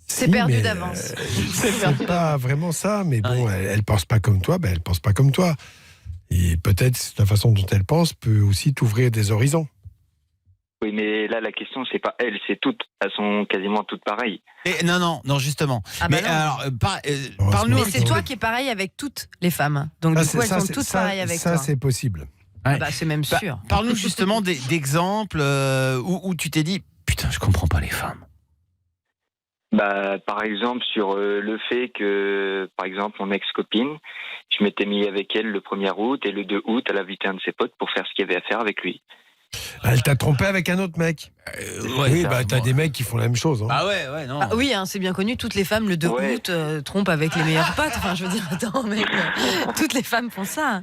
C'est perdu d'avance. C'est pas vraiment ça, mais bon, elle pense pas comme toi, elle pense pas comme toi. Et peut-être la façon dont elle pense peut aussi t'ouvrir des horizons. Oui, mais là, la question, c'est pas elle, c'est toutes. Elles sont quasiment toutes pareilles. Et non, justement. Mais alors, parle-nous. Mais c'est toi qui es pareil avec toutes les femmes. Donc du coup, elles sont toutes pareilles avec toi. Ça, c'est possible. C'est même sûr. Parle-nous justement d'exemples où tu t'es dit, putain, je comprends pas les femmes. Par exemple, sur le fait que, par exemple, mon ex-copine, je m'étais mis avec elle le 1er août et le 2 août, elle a invité un de ses potes pour faire ce qu'il y avait à faire avec lui. Elle t'a trompé avec un autre mec. Oui, t'as des mecs qui font la même chose. Hein. Ah ouais, non. Oui, c'est bien connu, toutes les femmes le 2 août trompent avec les meilleurs potes. Enfin, je veux dire, attends, mec, toutes les femmes font ça.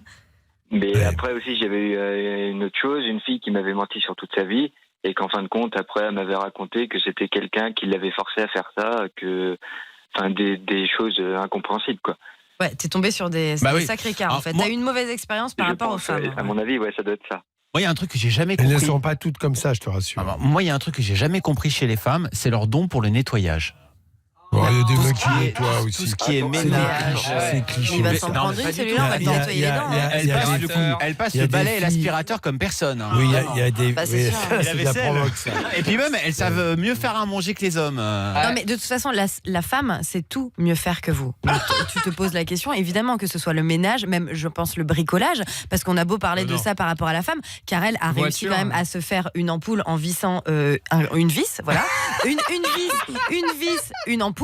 Mais après aussi, j'avais eu une autre chose, une fille qui m'avait menti sur toute sa vie. Et qu'en fin de compte, après, elle m'avait raconté que c'était quelqu'un qui l'avait forcé à faire ça, des choses incompréhensibles, quoi. Ouais, t'es tombé sur des sacrés cas, en fait. T'as eu une mauvaise expérience par rapport aux femmes. À mon avis, ça doit être ça. Moi, il y a un truc que j'ai jamais compris. Elles ne sont pas toutes comme ça, je te rassure. Moi, il y a un truc que j'ai jamais compris chez les femmes, c'est leur don pour le nettoyage. Il y a des mecs qui nettoient aussi. Tout ce qui est ménage. C'est cliché. Il va s'en prendre une, celui-là, on va lui nettoyer les dents. Elle passe le balai et l'aspirateur comme personne. Oui, il y a des. Et puis même, elles savent mieux faire à manger que les hommes. Non, mais de toute façon, la femme, c'est tout mieux faire que vous. Donc, tu te poses la question, évidemment, que ce soit le ménage, même, je pense, le bricolage, parce qu'on a beau parler de ça par rapport à la femme, car elle a réussi quand même à se faire une ampoule en vissant une vis, voilà. Une vis, une ampoule.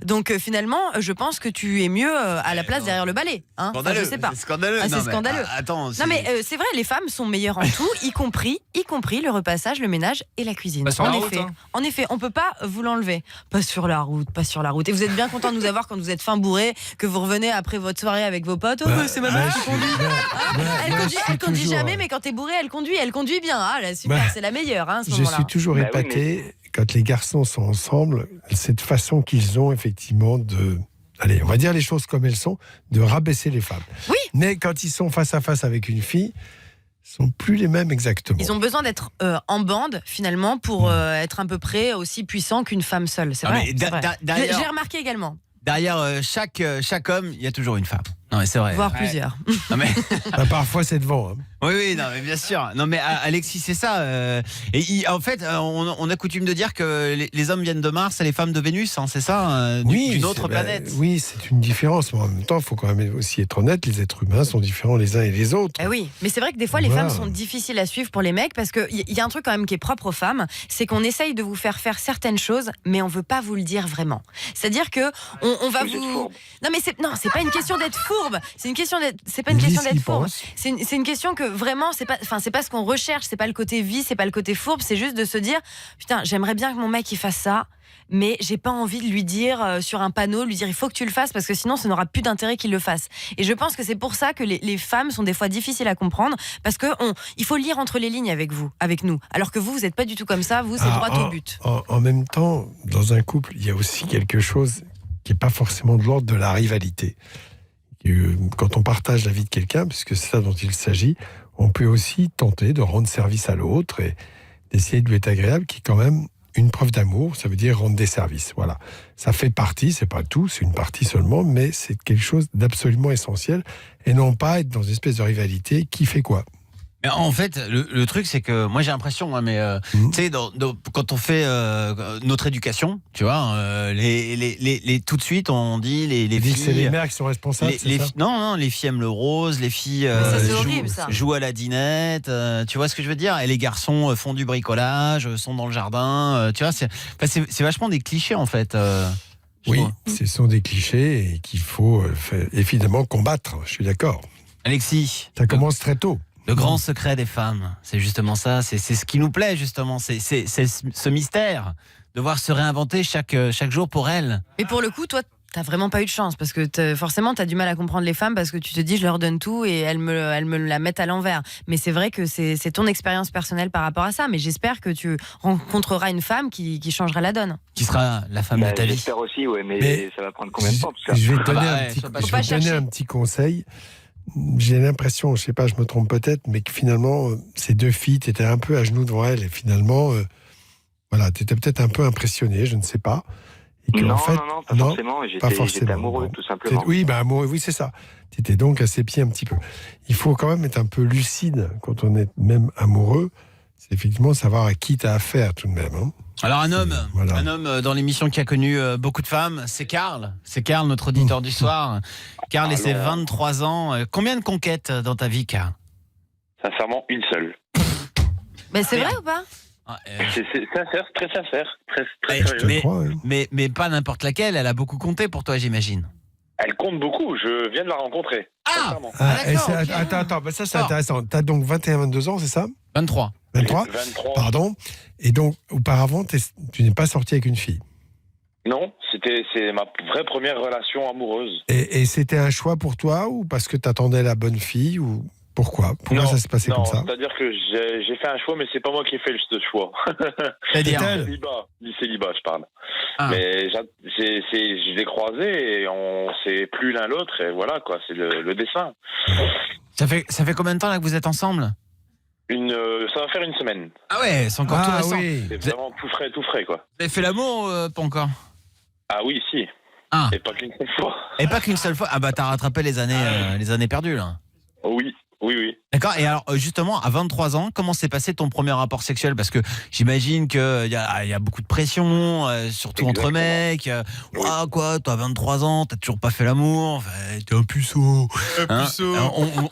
Donc finalement, je pense que tu es mieux à la place derrière le balai. Hein, scandaleux, je sais pas. C'est scandaleux. C'est scandaleux. Attends. Non mais c'est vrai, les femmes sont meilleures en tout, y compris le repassage, le ménage et la cuisine. En effet, on peut pas vous l'enlever. Pas sur la route. Et vous êtes bien content de nous avoir quand vous êtes fin bourré, que vous revenez après votre soirée avec vos potes. C'est ma mère qui conduit. Elle conduit jamais, mais quand t'es bourré, elle conduit bien. Ah là, super, c'est la meilleure. À ce moment-là. Je suis toujours épaté. Quand les garçons sont ensemble, cette façon qu'ils ont effectivement allez, on va dire les choses comme elles sont, de rabaisser les femmes. Oui. Mais quand ils sont face à face avec une fille, ils sont plus les mêmes exactement. Ils ont besoin d'être en bande finalement pour être à peu près aussi puissants qu'une femme seule. C'est vrai. J'ai remarqué également. Derrière chaque homme, il y a toujours une femme. Non mais c'est vrai. Voire plusieurs. Non, mais... parfois c'est devant. Hein. Oui, non mais bien sûr. Non mais Alexis, c'est ça. En fait, on a coutume de dire que les hommes viennent de Mars et les femmes de Vénus, hein, c'est ça, d'une autre planète. Oui, c'est une différence. Mais en même temps, il faut quand même aussi être honnête. Les êtres humains sont différents les uns et les autres. Oui, mais c'est vrai que des fois, les femmes sont difficiles à suivre pour les mecs parce qu'il y a un truc quand même qui est propre aux femmes, c'est qu'on essaye de vous faire certaines choses, mais on veut pas vous le dire vraiment. C'est-à-dire que on va vous. Non mais c'est pas une question d'être fourbe. C'est pas une question d'être fourbe. C'est une question que vraiment c'est pas ce qu'on recherche, c'est pas le côté vie, c'est pas le côté fourbe, c'est juste de se dire putain, j'aimerais bien que mon mec il fasse ça, mais j'ai pas envie de lui dire sur un panneau, lui dire il faut que tu le fasses parce que sinon ça n'aura plus d'intérêt qu'il le fasse. Et je pense que c'est pour ça que les femmes sont des fois difficiles à comprendre parce que il faut lire entre les lignes avec nous, alors que vous êtes pas du tout comme ça, vous c'est droit au but. En même temps, dans un couple, il y a aussi quelque chose qui est pas forcément de l'ordre de la rivalité. Quand on partage la vie de quelqu'un, puisque c'est ça dont il s'agit, on peut aussi tenter de rendre service à l'autre et d'essayer de lui être agréable, qui quand même une preuve d'amour, ça veut dire rendre des services. Voilà. Ça fait partie, c'est pas tout, c'est une partie seulement, mais c'est quelque chose d'absolument essentiel et non pas être dans une espèce de rivalité qui fait quoi. Mais en fait, le truc, c'est que moi j'ai l'impression, hein, mais tu sais, quand on fait notre éducation, tu vois, tout de suite on dit les filles. C'est les mères qui sont responsables. Non, les filles aiment le rose, les filles jouent à la dinette, tu vois ce que je veux dire. Et les garçons font du bricolage, sont dans le jardin, tu vois. C'est vachement des clichés en fait. Oui, ce sont des clichés et qu'il faut évidemment combattre. Je suis d'accord. Alexis, ça commence très tôt. Le grand secret des femmes, c'est justement ça, c'est ce qui nous plaît justement, c'est ce mystère, devoir se réinventer chaque jour pour elles. Et pour le coup, toi, t'as vraiment pas eu de chance, parce que forcément, t'as du mal à comprendre les femmes, parce que tu te dis, je leur donne tout et elles me la mettent à l'envers. Mais c'est vrai que c'est ton expérience personnelle par rapport à ça, mais j'espère que tu rencontreras une femme qui changera la donne. Qui sera la femme de ta vie. J'espère aussi, mais ça va prendre combien de temps tout ça? Je vais te donner un petit conseil. J'ai l'impression, je sais pas, je me trompe peut-être, mais que finalement, ces deux filles, tu étais un peu à genoux devant elles et finalement, voilà, tu étais peut-être un peu impressionné, je ne sais pas. Et que, non, en fait, non, pas forcément. J'étais amoureux, tout simplement. Oui, amoureux, oui, c'est ça. Tu étais donc à ses pieds un petit peu. Il faut quand même être un peu lucide quand on est même amoureux. C'est effectivement savoir à qui tu as affaire tout de même. Hein. Alors un homme dans l'émission qui a connu beaucoup de femmes, c'est Karl. C'est Karl, notre auditeur du soir. Karl et ses 23 ans. Combien de conquêtes dans ta vie, Karl? Sincèrement, une seule. Mais c'est vrai ou pas? C'est sincère, très sincère. Très sérieux. Mais pas n'importe laquelle, elle a beaucoup compté pour toi, j'imagine. Elle compte beaucoup, je viens de la rencontrer. Attends, ça c'est intéressant. Tu as donc 21-22 ans, c'est ça? 23. 23, pardon. Et donc, auparavant, tu n'es pas sorti avec une fille? Non, c'est ma vraie première relation amoureuse. Et c'était un choix pour toi ou parce que tu attendais la bonne fille ou pourquoi ça s'est passé comme ça? C'est-à-dire que j'ai fait un choix, mais c'est pas moi qui ai fait ce choix. C'est-à-dire du célibat, je parle. Mais je l'ai croisé et on s'est plus l'un l'autre et voilà quoi, c'est le dessin. Ça fait combien de temps là que vous êtes ensemble? Ça va faire une semaine. Ah ouais, c'est encore tout récent. Oui. C'est vraiment tout frais quoi. Vous avez fait l'amour pas encore? Ah oui, si. Et pas qu'une seule fois. Et pas qu'une seule fois. Ah bah t'as rattrapé les années perdues là. Oui. D'accord, et alors justement, à 23 ans, comment s'est passé ton premier rapport sexuel? Parce que j'imagine qu'il y a beaucoup de pression, surtout entre mecs. Quoi, toi 23 ans, t'as toujours pas fait l'amour, enfin, t'es un puceau.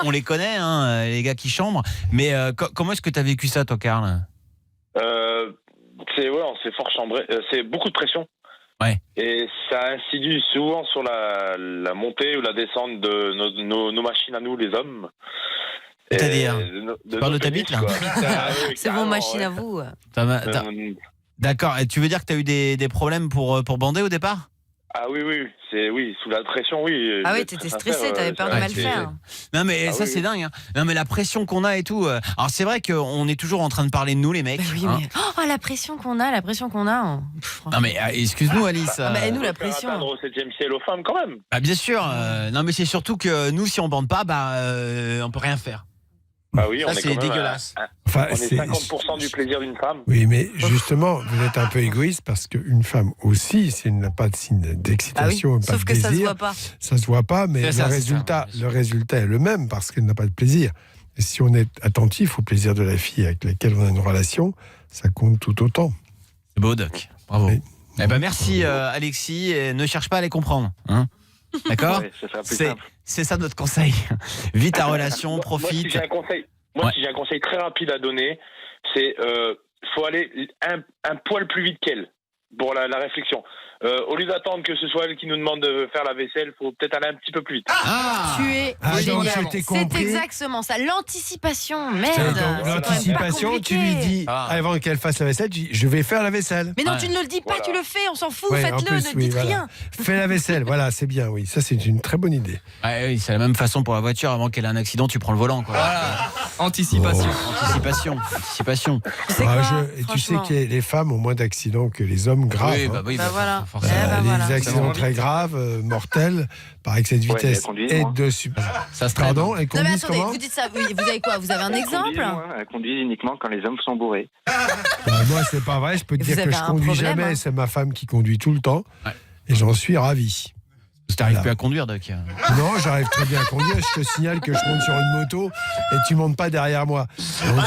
On les connaît, hein, les gars qui chambrent. Mais comment est-ce que t'as vécu ça, toi, Karl? On s'est fort chambré. C'est beaucoup de pression. Ouais. Et ça insidue souvent sur la montée ou la descente de nos machines à nous, les hommes. C'est-à-dire, tu parles de ta bite là? C'est vos machines à vous. D'accord, et tu veux dire que tu as eu des problèmes pour bander au départ? Ah oui, sous la pression, oui. Ah oui, t'étais stressé, t'avais peur de mal faire. Non mais c'est dingue, hein. Non mais la pression qu'on a et tout. Alors c'est vrai qu'on est toujours en train de parler de nous les mecs. Oui, mais la pression qu'on a. Non mais excuse-nous Alice. Nous la pression. Atteindre au 7e ciel aux femmes quand même. Bah bien sûr. Non mais c'est surtout que nous si on bande pas, on peut rien faire. Bah oui, ça, c'est dégueulasse. On est 50% du plaisir d'une femme. Oui, mais justement, vous êtes un peu égoïste parce qu'une femme aussi, si elle n'a pas de signe d'excitation, pas sauf de que plaisir, ça se voit pas. Ça se voit pas, mais le résultat est le même parce qu'elle n'a pas de plaisir. Et si on est attentif au plaisir de la fille avec laquelle on a une relation, ça compte tout autant. C'est beau, Doc. Bravo. Oui. Merci Alexis. Et ne cherche pas à les comprendre. Hein, d'accord? C'est ça notre conseil. Vis ta relation, profite. Si j'ai un conseil très rapide à donner, c'est faut aller un poil plus vite qu'elle pour la réflexion. Au lieu d'attendre que ce soit elle qui nous demande de faire la vaisselle, faut peut-être aller un petit peu plus vite. Tu es génial. C'est exactement ça, l'anticipation. Merde. L'anticipation, tu lui dis avant qu'elle fasse la vaisselle, tu dis je vais faire la vaisselle. Mais non, tu ne le dis pas, tu le fais, on s'en fout, faites-le, ne dites rien. Fais la vaisselle, voilà, c'est bien, oui. Ça, c'est une très bonne idée. Oui, c'est la même façon pour la voiture, avant qu'elle ait un accident, tu prends le volant, quoi. Voilà. Anticipation. Anticipation. Tu sais que les femmes ont moins d'accidents que les hommes. hommes graves. Oui, bah oui, Bah voilà. Des accidents très graves, mortels, par excès de vitesse et de Ça se Pardon, elles Non mais conduisent attendez, comment vous dites ça, vous avez quoi? Vous avez un exemple? Elles conduisent uniquement quand les hommes sont bourrés. Moi, c'est pas vrai. Je peux te Vous dire que avez je un conduis problème, jamais. hein. C'est ma femme qui conduit tout le temps. Et j'en suis ravi. Tu n'arrives plus à conduire, Doc. Non, j'arrive très bien à conduire. Je te signale que je monte sur une moto et tu montes pas derrière moi. Donc,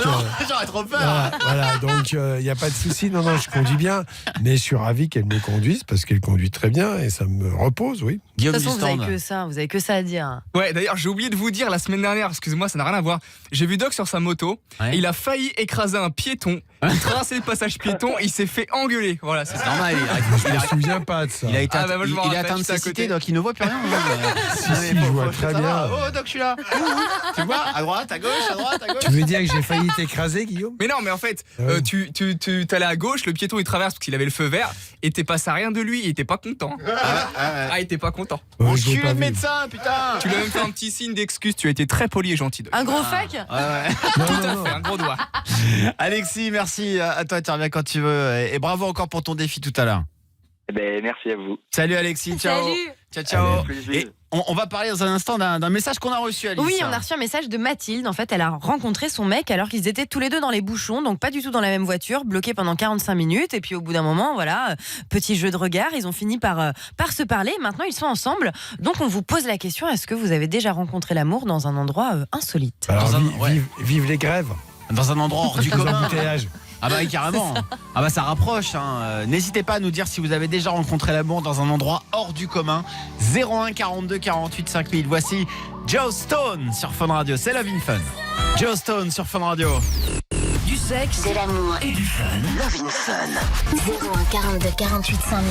j'aurais trop peur. voilà, donc il n'y a pas de souci. Non, je conduis bien. Mais je suis ravi qu'elle me conduise parce qu'elle conduit très bien et ça me repose, oui. De toute façon, vous avez que ça à dire. Ouais, d'ailleurs, j'ai oublié de vous dire la semaine dernière, excusez-moi, ça n'a rien à voir. J'ai vu Doc sur sa moto, et il a failli écraser un piéton. Il traversait le passage piéton, il s'est fait engueuler. Voilà, c'est normal. Je me souviens pas de ça. Il a été moi, je me il est rappelle, atteint de j'étais à cécité, côté. donc il ne voit plus rien. Si, je vois très bien. Oh, Doc, je suis là. Tu vois, à droite, à gauche, à droite, à gauche. Tu veux dire que j'ai failli t'écraser, Guillaume? Mais non, mais en fait, tu t'allais à gauche, le piéton il traverse parce qu'il avait le feu vert, et t'es passé à rien de lui, il était pas content. Il était pas content. Enculé de médecin, putain. Tu lui as même fait un petit signe d'excuse, tu as été très poli et gentil. Un gros fuck? Tout à fait, un gros doigt. Alexis, merci à toi, tu reviens quand tu veux. Et bravo encore pour ton défi tout à l'heure. Merci à vous. Salut Alexis, ciao. Salut. Ciao. Et on va parler dans un instant d'un message qu'on a reçu, Alice. Oui, on a reçu un message de Mathilde. En fait, elle a rencontré son mec alors qu'ils étaient tous les deux dans les bouchons, donc pas du tout dans la même voiture, bloqués pendant 45 minutes. Et puis au bout d'un moment, voilà, petit jeu de regard, ils ont fini par se parler. Maintenant, ils sont ensemble. Donc on vous pose la question, est-ce que vous avez déjà rencontré l'amour dans un endroit insolite? Alors, vive les grèves. Dans un endroit hors du commun. Embouteillage. Ah bah oui, carrément. Ah bah ça rapproche. N'hésitez pas à nous dire si vous avez déjà rencontré l'amour dans un endroit hors du commun. 01 42 48 5000. Voici Joe Stone sur Fun Radio. C'est Love in Fun. Joe Stone sur Fun Radio. Du sexe, De l'amour et du fun. Love in Fun. 01 42 48 5000.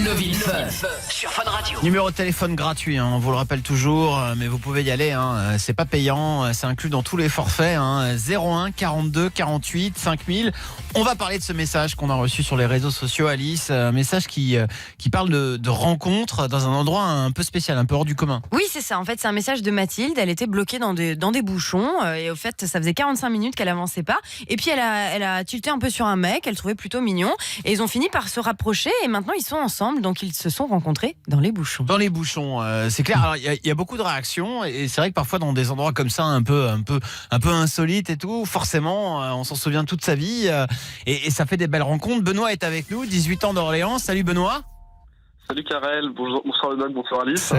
Love in Fun sur Fun Radio. Numéro de téléphone gratuit, on vous le rappelle toujours, mais vous pouvez y aller, c'est pas payant, c'est inclus dans tous les forfaits, 01 42 48 5000. On va parler de ce message qu'on a reçu sur les réseaux sociaux, Alice, un message qui parle de rencontres dans un endroit un peu spécial, un peu hors du commun. Oui, c'est ça. En fait, c'est un message de Mathilde. Elle était bloquée dans des bouchons. Et au fait, ça faisait 45 minutes qu'elle avançait pas. Et puis, elle a tilté un peu sur un mec. Elle trouvait plutôt mignon. Et ils ont fini par se rapprocher. Et maintenant, ils sont ensemble. Donc, ils se sont rencontrés dans les bouchons. Dans les bouchons, c'est clair. Alors, il y a beaucoup de réactions. Et c'est vrai que parfois, dans des endroits comme ça, un peu insolites et tout, forcément, on s'en souvient toute sa vie. Et ça fait des belles rencontres. Benoît est avec nous, 18 ans d'Orléans. Salut Benoît. Salut Karel, bonsoir le Doc, bonsoir Alice.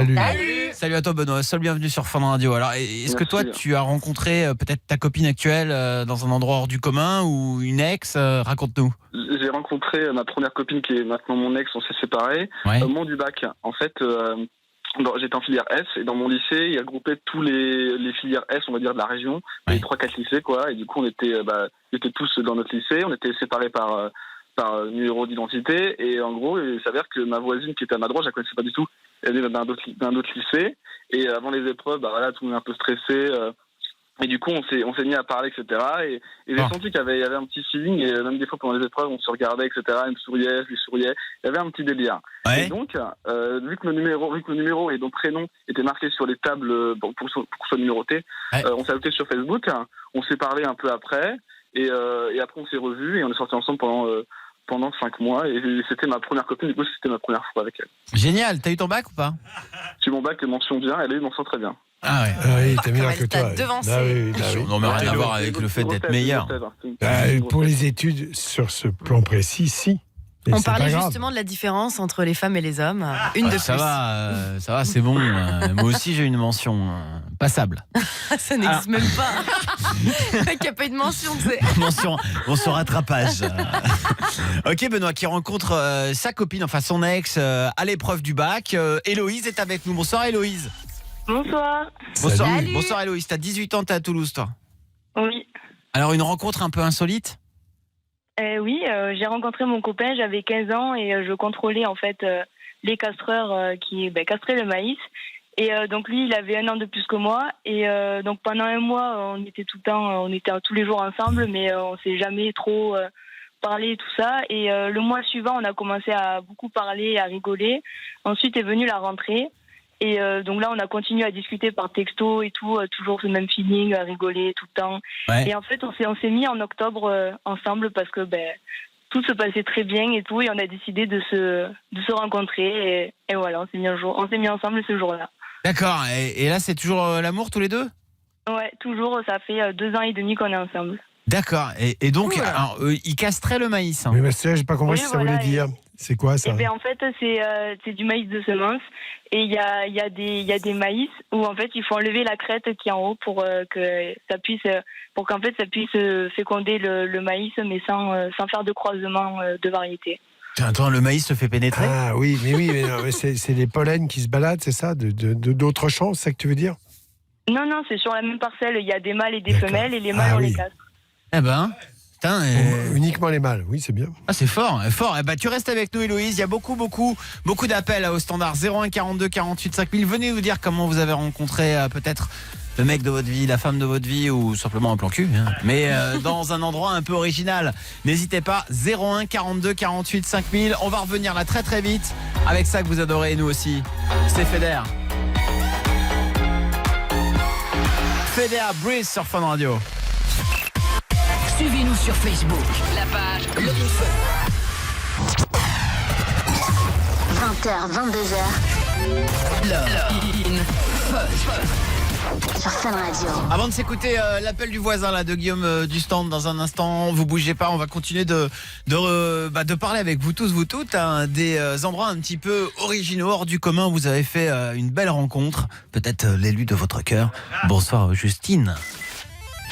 Salut à toi Benoît, seul bienvenue sur Fun Radio. Alors, est-ce que toi tu as rencontré peut-être ta copine actuelle dans un endroit hors du commun ou une ex? Raconte-nous. J'ai rencontré ma première copine qui est maintenant mon ex, on s'est séparés, au Mont du Bac. En fait, j'étais en filière S et dans mon lycée, il a groupé tous les filières S, on va dire, de la région, les 3-4 lycées quoi. Et du coup, on était tous dans notre lycée, on était séparés par numéro d'identité, et en gros il s'avère que ma voisine qui était à ma droite, je la connaissais pas du tout, elle venait d'un autre lycée, et avant les épreuves, tout le monde est un peu stressé, et du coup on s'est mis à parler, etc. Et j'ai senti qu'il y avait un petit feeling, et même des fois pendant les épreuves on se regardait, etc. Elle me souriait, je lui souriais, il y avait un petit délire. Et donc vu que le numéro et donc prénom était marqué sur les tables pour soit numéroté, on s'est ajouté sur Facebook, on s'est parlé un peu après, et après on s'est revus et on est sortis ensemble pendant 5 mois, et c'était ma première copine, du coup c'était ma première fois avec elle. Génial, t'as eu ton bac ou pas? J'ai eu mon bac mention bien, elle a eu mention très bien. Ah ouais. Oui, t'es meilleur que toi. Devancé. Non mais rien à voir avec le fait d'être meilleur. Pour les études, sur ce plan précis, si. Et on c'est parlait pas grave. justement de la différence entre les femmes et les hommes. Une de plus. Ça va, c'est bon. Moi aussi j'ai une mention passable. Ça n'existe même pas. Le mec qui a pas eu de mention, tu sais. Mention rattrapage. Ok Benoît, qui rencontre sa copine, enfin son ex, à l'épreuve du bac. Héloïse est avec nous. Bonsoir Héloïse. Bonsoir. Bonsoir Héloïse, t'as 18 ans, t'es à Toulouse toi. Oui. Alors une rencontre un peu insolite? Oui, j'ai rencontré mon copain, j'avais 15 ans et je contrôlais en fait les castreurs qui castraient le maïs. Et donc lui, il avait 1 an de plus que moi. Et donc pendant 1 mois, on était tous les jours ensemble, mais on s'est jamais trop parlé et tout ça. Et le mois suivant, on a commencé à beaucoup parler, à rigoler. Ensuite est venue la rentrée. Et donc là, on a continué à discuter par texto et tout, toujours le même feeling, à rigoler tout le temps. Ouais. Et en fait, on s'est mis en octobre ensemble parce que tout se passait très bien et tout, et on a décidé de se rencontrer, et voilà, on s'est mis ensemble ce jour-là. D'accord, et là c'est toujours l'amour tous les deux? Ouais, toujours, ça fait 2 ans et demi qu'on est ensemble. D'accord, et donc alors, il casterait le maïs. Oui, mais j'ai pas compris Oui, ce que ça voilà, voulait dire. C'est quoi ça? Eh bien, en fait, c'est du maïs de semence, et il y a des maïs où en fait il faut enlever la crête qui est en haut pour qu'en fait ça puisse féconder le maïs, mais sans faire de croisement de variété. Attends, le maïs se fait pénétrer? Ah oui, mais c'est les pollens qui se baladent, c'est ça, d'autres champs, c'est ça que tu veux dire? Non, c'est sur la même parcelle, il y a des mâles et des femelles, et les mâles on les casse. Eh ben, putain, uniquement les mâles, oui, c'est bien. Ah, c'est fort, fort. Eh ben, tu restes avec nous, Héloïse. Il y a beaucoup d'appels au standard 01 42 48 5000. Venez nous dire comment vous avez rencontré peut-être le mec de votre vie, la femme de votre vie, ou simplement un plan cul, hein. Mais dans un endroit un peu original. N'hésitez pas, 01 42 48 5000. On va revenir là très très vite avec ça que vous adorez, nous aussi. C'est Feder. Feder, Breeze sur Fun Radio. Suivez-nous sur Facebook, la page Love in Fun. 20h, 22h. Love in Fun. Sur Fun Radio. Avant de s'écouter l'appel du voisin là de Guillaume du stand dans un instant, vous bougez pas, on va continuer de parler avec vous tous, vous toutes, hein, des endroits un petit peu originaux, hors du commun. Vous avez fait une belle rencontre, peut-être l'élu de votre cœur. Bonsoir Justine.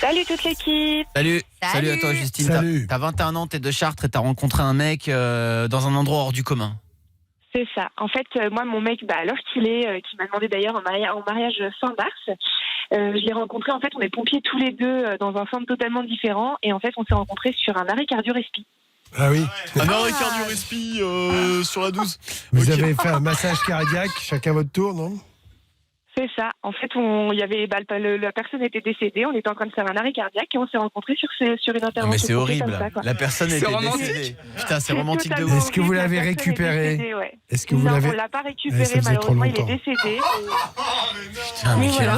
Salut toute l'équipe. Salut à toi Justine. Salut. T'as 21 ans, t'es de Chartres et t'as rencontré un mec dans un endroit hors du commun. C'est ça. En fait, moi, mon mec, alors qu'il est, qui m'a demandé d'ailleurs en mariage fin mars, je l'ai rencontré, en fait, on est pompiers tous les deux dans un centre totalement différent, et en fait, on s'est rencontrés sur un arrêt cardio-respi. Ah oui. Un arrêt cardio-respi sur la 12. Vous avez fait un massage cardiaque, chacun votre tour, non? C'est ça. En fait, il y avait la personne était décédée, on était en train de faire un arrêt cardiaque et on s'est rencontrés sur une intervention. Mais c'est horrible. Comme ça, quoi. La personne était décédée. Putain, c'est romantique de ouf. Est-ce que vous l'avez récupéré? Est-ce que vous l'avez? Non, on l'a pas récupéré, malheureusement, il est décédé. Putain, mais quel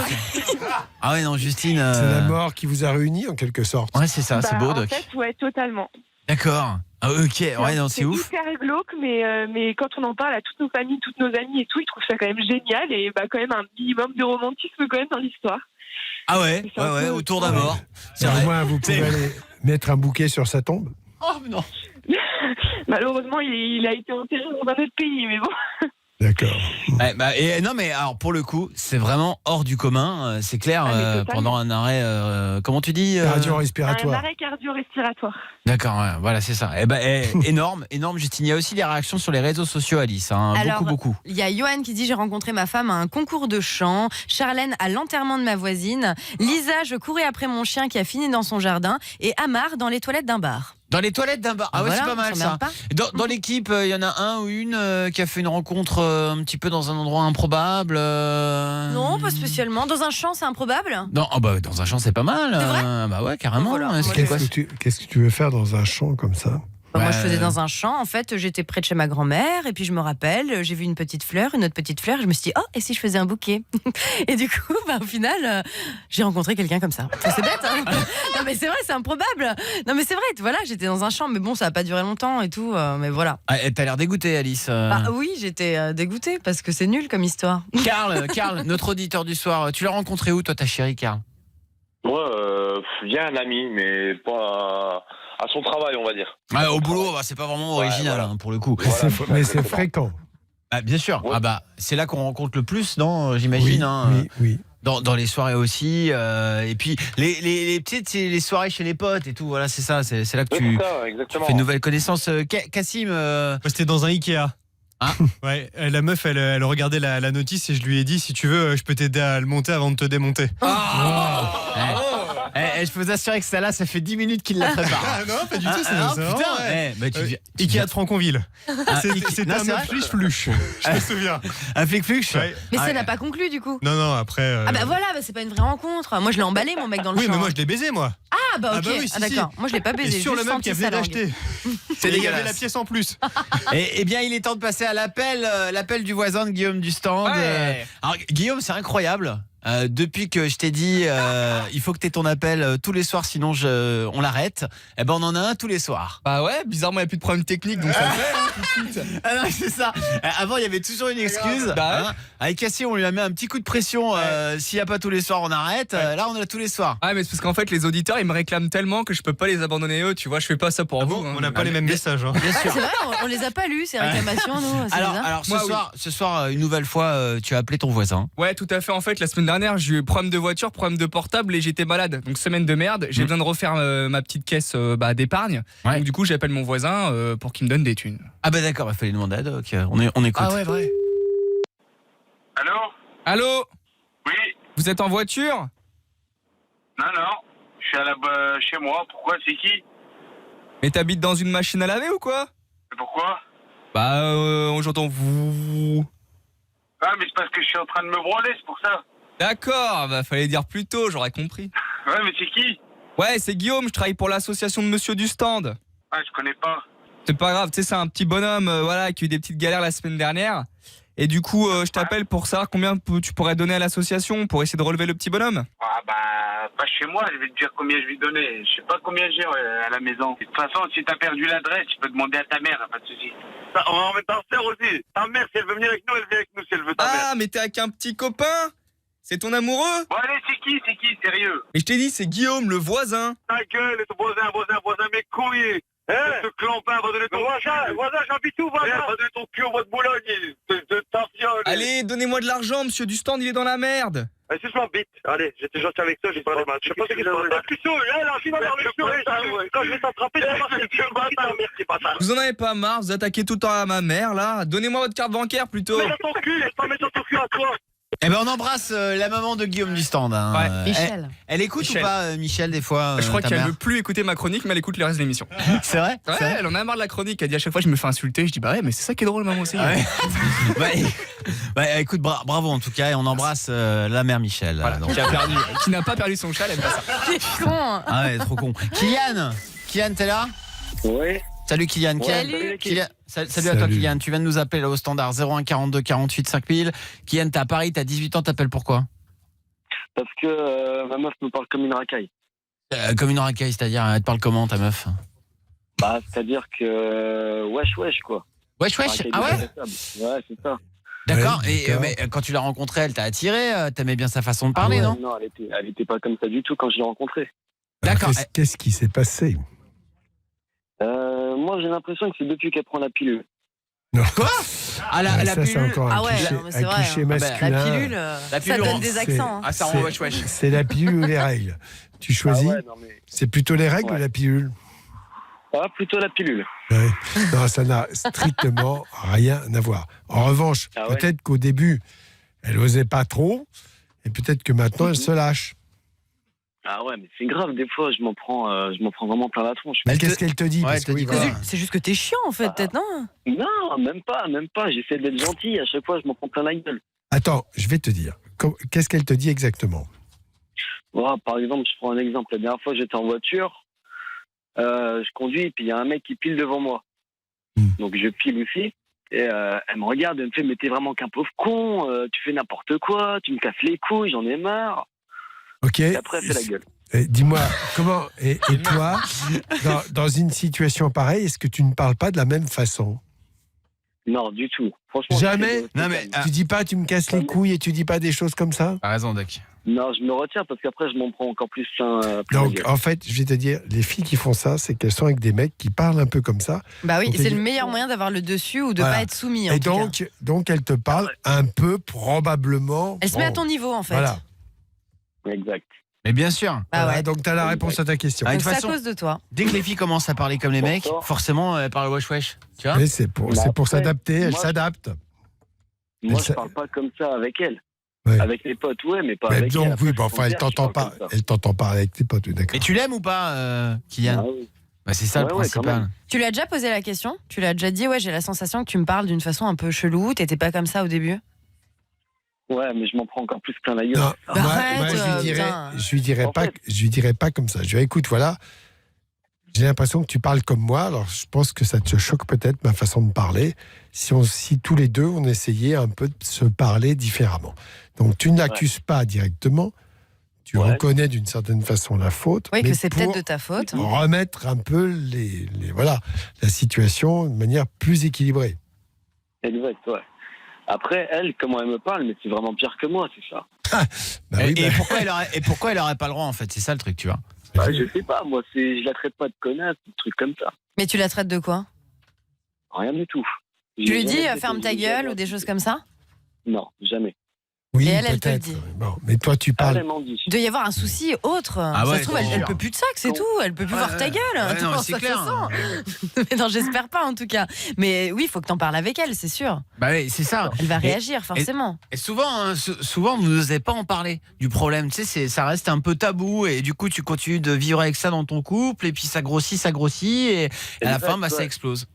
Ah ouais, non, Justine. C'est la mort qui vous a réunis en quelque sorte. Ouais, c'est ça, c'est beau, Doc. En fait, ouais, totalement. D'accord. Ah, ok, ouais, non, c'est ouf. C'est hyper glauque, mais quand on en parle à toutes nos familles, toutes nos amies et tout, ils trouvent ça quand même génial, et quand même un minimum de romantisme quand même dans l'histoire. Ah ouais, autour d'un mort. C'est vrai. Au moins, vous pouvez aller mettre un bouquet sur sa tombe. Oh non. Malheureusement, il a été enterré dans un autre pays, mais bon. D'accord. Ouais, non, mais alors pour le coup, c'est vraiment hors du commun. C'est clair, pendant un arrêt, comment tu dis cardio-respiratoire. Un arrêt cardio-respiratoire. D'accord, ouais, voilà, c'est ça. Énorme, Justine. Il y a aussi des réactions sur les réseaux sociaux, Alice. Hein, alors, beaucoup. Il y a Johan qui dit: j'ai rencontré ma femme à un concours de chant, Charlène à l'enterrement de ma voisine, Lisa, je courais après mon chien qui a fini dans son jardin, et Amar dans les toilettes d'un bar. Dans les toilettes d'un bar. Ah ouais, voilà, c'est pas mal ça. Dans l'équipe, il y en a un ou une qui a fait une rencontre un petit peu dans un endroit improbable. Non, pas spécialement. Dans un champ, c'est improbable. Non, dans un champ, c'est pas mal. C'est vrai bah ouais, carrément. Voilà. Qu'est-ce que tu veux faire dans un champ comme ça? Moi, je faisais dans un champ. En fait, j'étais près de chez ma grand-mère, et puis je me rappelle, j'ai vu une petite fleur, une autre petite fleur, et je me suis dit, oh, et si je faisais un bouquet? Et du coup, au final, j'ai rencontré quelqu'un comme ça. C'est bête, hein? Non, mais c'est vrai, c'est improbable. Non, mais c'est vrai, voilà, j'étais dans un champ, mais bon, ça n'a pas duré longtemps et tout, mais voilà. Ah, t'as l'air dégoûtée, Alice. Oui, j'étais dégoûtée, parce que c'est nul comme histoire. Karl, notre auditeur du soir, tu l'as rencontré où, toi, ta chérie, Karl? Moi, il y a un ami, mais pas à son travail, on va dire. Ah, au boulot, c'est pas vraiment original, voilà. hein, pour le coup. Mais c'est fréquent. Bien sûr. Ouais. C'est là qu'on rencontre le plus, non, j'imagine. Oui. Dans les soirées aussi, et puis les petites, c'est les soirées chez les potes et tout. Voilà, c'est ça. C'est là que tu fais de nouvelles connaissances. Cassim, c'était dans un Ikea. Ah. Ouais, la meuf, elle regardait la notice et je lui ai dit, si tu veux, je peux t'aider à le monter avant de te démonter. Je peux vous assurer que celle-là, ça fait 10 minutes qu'il la prépare. Ah non, pas du tout, c'est putain. Ikea de Franconville. C'était un meuf fluche. Je me souviens. Un fluche. Ouais. Mais ça n'a pas conclu, du coup. Non, après. Ah voilà, c'est pas une vraie rencontre. Moi, je l'ai emballé, mon mec, dans le champ. Oui, mais moi, je l'ai baisé, moi. Ah ok. Oui, si, d'accord. Moi, je l'ai pas baisé. Et sur le même qui avait acheté. C'est dégueulasse. Il y avait la pièce en plus. Eh bien, il est temps de passer à l'appel du voisin de Guillaume du stand. Ouais. Alors, Guillaume, c'est incroyable. depuis que je t'ai dit il faut que t'aies ton appel tous les soirs, sinon on l'arrête. Eh ben on en a un tous les soirs. Bah ouais, bizarrement il n'y a plus de problème technique, donc ça le fait tout de suite. Ah non, c'est ça. Avant il y avait toujours une excuse. Avec Cassie on lui a mis un petit coup de pression. S'il n'y a pas tous les soirs on arrête. Là on a tous les soirs. Ah mais c'est parce qu'en fait les auditeurs ils me réclament tellement que je peux pas les abandonner eux. Tu vois, je fais pas ça pour vous. On n'a pas les mêmes messages. Bien sûr. C'est vrai, on les a pas lus ces réclamations nous. Alors ce soir une nouvelle fois tu as appelé ton voisin. Ouais, tout à fait. En fait la semaine dernière j'ai eu problème de voiture, problème de portable et j'étais malade. Donc semaine de merde, j'ai besoin de refaire ma petite caisse d'épargne. Donc du coup j'appelle mon voisin pour qu'il me donne des thunes. Ah bah d'accord, il fallait demander à Doc. On écoute. Ah ouais, vrai. Allô. Oui. Vous êtes en voiture? Non, je suis chez moi. Pourquoi? C'est qui? Mais t'habites dans une machine à laver ou quoi? Et pourquoi? Bah j'entends vous. Ah mais c'est parce que je suis en train de me branler, c'est pour ça. D'accord, bah fallait dire plus tôt, j'aurais compris. Ouais mais c'est qui? Ouais, c'est Guillaume, je travaille pour l'association de Monsieur du Stand. Ah je connais pas. C'est pas grave, tu sais c'est un petit bonhomme qui a eu des petites galères la semaine dernière. Et du coup je t'appelle pour savoir combien tu pourrais donner à l'association pour essayer de relever le petit bonhomme. Ah bah pas chez moi, je vais te dire combien je vais te donner. Je sais pas combien j'ai à la maison. De toute façon si t'as perdu l'adresse, tu peux demander à ta mère, pas de soucis. On va en mettre ta sœur aussi. Ta mère si elle veut venir avec nous, elle vient avec nous si elle veut ta mère. Ah mais t'es avec un petit copain? C'est ton amoureux? Bon allez c'est qui, sérieux? Et je t'ai dit c'est Guillaume, le voisin. Ta gueule, ton voisin mes couilles. Ce clampin va donner ton voisin, j'habite où, voisin? Va donner ton cul au bois de Boulogne, de ta fiole. Allez, donnez-moi de l'argent, monsieur du stand, il est dans la merde. Si je m'en bite, allez, j'étais gentil avec toi, j'ai pas les mains. Je sais pas ce que je fais. Quand je vais t'attraper, merci pas ça. Vous en avez pas marre, vous attaquez tout le temps à ma mère, là. Donnez-moi votre carte bancaire, plutôt. Mets dans ton cul, laisse pas mettre dans ton cul à toi. Eh ben on embrasse la maman de Guillaume du stand. Ouais. Michel. Elle écoute ou pas Michel des fois? Je crois qu'elle veut plus écouter ma chronique, mais elle écoute le reste de l'émission. C'est vrai? Ouais, elle en a marre de la chronique. Elle dit à chaque fois je me fais insulter. Je dis bah ouais, mais c'est ça qui est drôle, maman aussi. Ouais. Écoute, bravo en tout cas, et on embrasse la mère Michel. Voilà, qui n'a pas perdu son chat, elle aime pas ça. C'est con. Ah ouais, trop con. Kylian, t'es là? Oui. Salut Kylian. Ouais, Salut à toi Kylian. Tu viens de nous appeler là au standard 01 42 48 5000. Kylian, t'es à Paris, t'as 18 ans, t'appelles pourquoi? Parce que ma meuf me parle comme une racaille. Comme une racaille, c'est-à-dire, elle te parle comment ta meuf? Bah, c'est-à-dire que wesh quoi. Wesh. Ah ouais? Ouais, c'est ça. D'accord. Ouais, Et mais quand tu l'as rencontrée, elle t'a attiré? T'aimais bien sa façon de parler, non? Non, elle était pas comme ça du tout quand je l'ai rencontrée. D'accord. Qu'est-ce qui s'est passé? Moi, j'ai l'impression que c'est depuis qu'elle prend la pilule. Non. Quoi? Ah, la ça, pilule. c'est encore un cliché, c'est vrai. cliché masculin. La pilule, ça donne des accents. Ah, ça rend wesh. C'est la pilule ou les règles? Tu choisis? C'est plutôt les règles ou la pilule? Ah, plutôt la pilule. Ouais. Non, ça n'a strictement rien à voir. En revanche, peut-être qu'au début, elle osait pas trop, et peut-être que maintenant, elle se lâche. Ah ouais, mais c'est grave, des fois, je m'en prends vraiment plein la tronche. Mais qu'est-ce qu'elle te dit? C'est juste que t'es chiant, en fait, peut-être, non? Non, même pas. J'essaie d'être gentil. À chaque fois, je m'en prends plein la gueule. Attends, je vais te dire. Qu'est-ce qu'elle te dit exactement? Par exemple, je prends un exemple. La dernière fois, j'étais en voiture. Je conduis, et puis il y a un mec qui pile devant moi. Donc, je pile aussi. Et elle me regarde, elle me fait « Mais t'es vraiment qu'un pauvre con. Tu fais n'importe quoi. Tu me casses les couilles. J'en ai marre. » Ok. Et après, elle fait la gueule. Dis-moi, comment. Et toi, dans une situation pareille, est-ce que tu ne parles pas de la même façon? Non, du tout. Franchement. Jamais? Non, mais tu dis pas, tu me casses les couilles et tu dis pas des choses comme ça? T'as raison, Doc. Non, je me retiens parce qu'après, je m'en prends encore plus plein. Donc, en fait, je vais te dire, les filles qui font ça, c'est qu'elles sont avec des mecs qui parlent un peu comme ça. Bah oui, c'est le meilleur moyen d'avoir le dessus ou de pas être soumis. Et donc, elle te parle un peu, probablement. Elle se met à ton niveau, en fait. Voilà. Exact. Mais bien sûr. Donc tu as la réponse à ta question. Donc c'est à cause de toi. Dès que les filles commencent à parler comme les mecs, forcément elles parlent wesh. Tu vois? Mais c'est pour s'adapter, elle s'adapte. Moi je parle pas comme ça avec elle. Avec les potes, mais pas avec elle. Donc oui, enfin elle t'entend pas. Elle t'entend pas avec tes potes, d'accord. Et tu l'aimes ou pas, Kylian? C'est ça le principal. Tu lui as déjà posé la question? Tu lui as déjà dit j'ai la sensation que tu me parles d'une façon un peu chelou, t'étais pas comme ça au début? Ouais, mais je m'en prends encore plus plein la gueule. Moi, je lui dirais pas comme ça. Je lui dirais, écoute, voilà, J'ai l'impression que tu parles comme moi, alors je pense que ça te choque peut-être ma façon de parler. Si tous les deux on essayait un peu de se parler différemment. Donc tu ne l'accuses pas directement, tu reconnais d'une certaine façon la faute. Oui, mais que c'est peut-être pour de ta faute. remettre un peu la situation de manière plus équilibrée. Exact, ouais. Après, elle, comment elle me parle, mais c'est vraiment pire que moi, c'est ça. Pourquoi elle aurait pas le droit en fait? C'est ça le truc, tu vois. Je sais pas, moi, je la traite pas de connasse, des trucs comme ça. Mais tu la traites de quoi? Rien du tout. Tu lui dis ferme ta gueule ou des choses comme ça? Non, jamais. Oui, et elle te le dit. Bon, mais toi, tu parles. Il doit y avoir un souci autre. Ça se trouve, elle peut plus de ça, que c'est tout. Elle peut plus voir ta gueule. Non, c'est clair. Mais non, j'espère pas en tout cas. Mais oui, il faut que t'en parles avec elle, c'est sûr. Bah oui, c'est ça. Elle va réagir forcément. Et souvent, vous n'osez pas en parler du problème. Tu sais, ça reste un peu tabou et du coup, tu continues de vivre avec ça dans ton couple et puis ça grossit et à la fin, ça explose.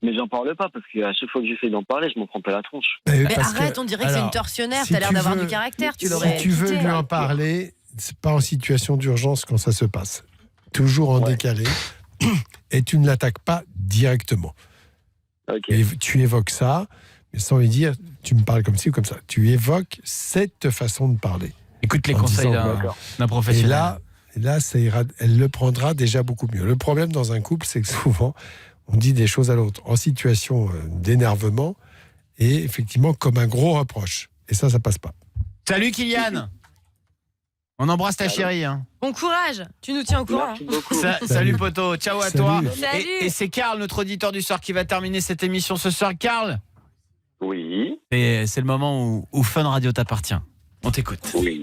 Mais j'en parle pas parce qu'à chaque fois que j'essaie d'en parler, je m'en prends pas la tronche. Mais arrête, on dirait que c'est une tortionnaire. T'as l'air d'avoir du caractère. Tu l'aurais. Si tu veux lui en parler, c'est pas en situation d'urgence quand ça se passe. Toujours en décalé. Et tu ne l'attaques pas directement. Et tu évoques ça, mais sans lui dire tu me parles comme ci ou comme ça. Tu évoques cette façon de parler. Écoute les conseils d'un professionnel. Et là, ça ira, elle le prendra déjà beaucoup mieux. Le problème dans un couple, c'est que souvent, on dit des choses à l'autre en situation d'énervement et effectivement comme un gros reproche. Et ça passe pas. Salut Kylian. On embrasse ta chérie. Hein. Bon courage, tu nous tiens au courant. Salut poto, ciao à toi. Salut. Et c'est Karl, notre auditeur du soir, qui va terminer cette émission ce soir. Karl. Oui. Et c'est le moment où Fun Radio t'appartient. On t'écoute. Oui.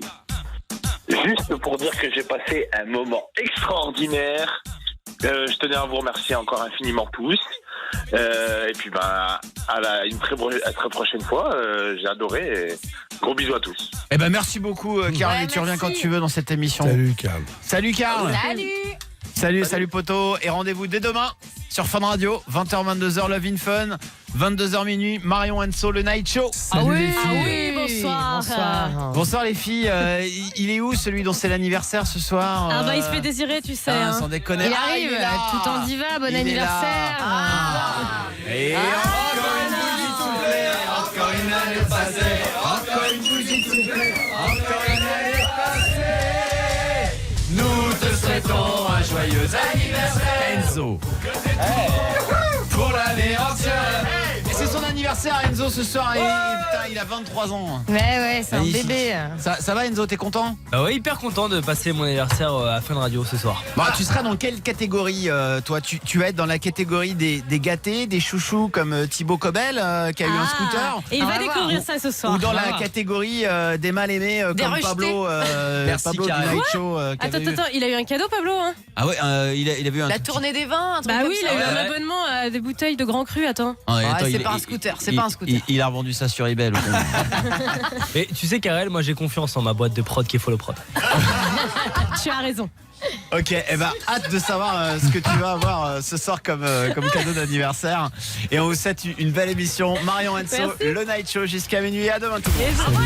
Juste pour dire que j'ai passé un moment extraordinaire. Je tenais à vous remercier encore infiniment tous. Et puis à une très prochaine fois. J'ai adoré. Et gros bisous à tous. Eh ben merci beaucoup Karl, et tu reviens quand tu veux dans cette émission. Salut Karl. Salut Karl. Salut poto. Et rendez-vous dès demain sur Fun Radio, 20h 22h Love in Fun, 22h minuit Marion Enso, le Night Show. Salut les filles. Bonsoir les filles. Il est où celui dont c'est l'anniversaire ce soir? Il se fait désirer, tu sais. Sans déconner. Il arrive, tout en diva, bon anniversaire. Et encore une bougie tout plaît, encore une année passée, encore une bougie tout plaît, encore une année passée. Nous te souhaitons un joyeux anniversaire Enzo. Pour l'année entière. Et c'est son anniversaire Enzo ce soir et putain, il a 23 ans. Ouais, c'est un bébé. Ça va Enzo, t'es content? Ouais, hyper content de passer mon anniversaire à Fun Radio ce soir. Bon, tu seras dans quelle catégorie toi? Tu vas être dans la catégorie des gâtés, des chouchous comme Thibaut Cobel qui a eu un scooter. Et il va découvrir ça ce soir. Ou dans la catégorie des mal aimés comme rejetés. Pablo. Pablo du Night Show. Attends, il a eu un cadeau Pablo hein? Ah ouais, il a vu un la tournée des vins, un truc bah comme oui, ça. il a eu un abonnement à des bouteilles de Grand Cru, attends. C'est pas un scooter, pas un scooter. Il a revendu ça sur eBay. Et tu sais Karel, moi j'ai confiance en ma boîte de prod qui est Follow Prod. Tu as raison. Ok, hâte de savoir ce que tu vas avoir ce soir comme cadeau d'anniversaire. Et on vous souhaite une belle émission. Marion Enso, le Night Show jusqu'à minuit. À demain tout le monde.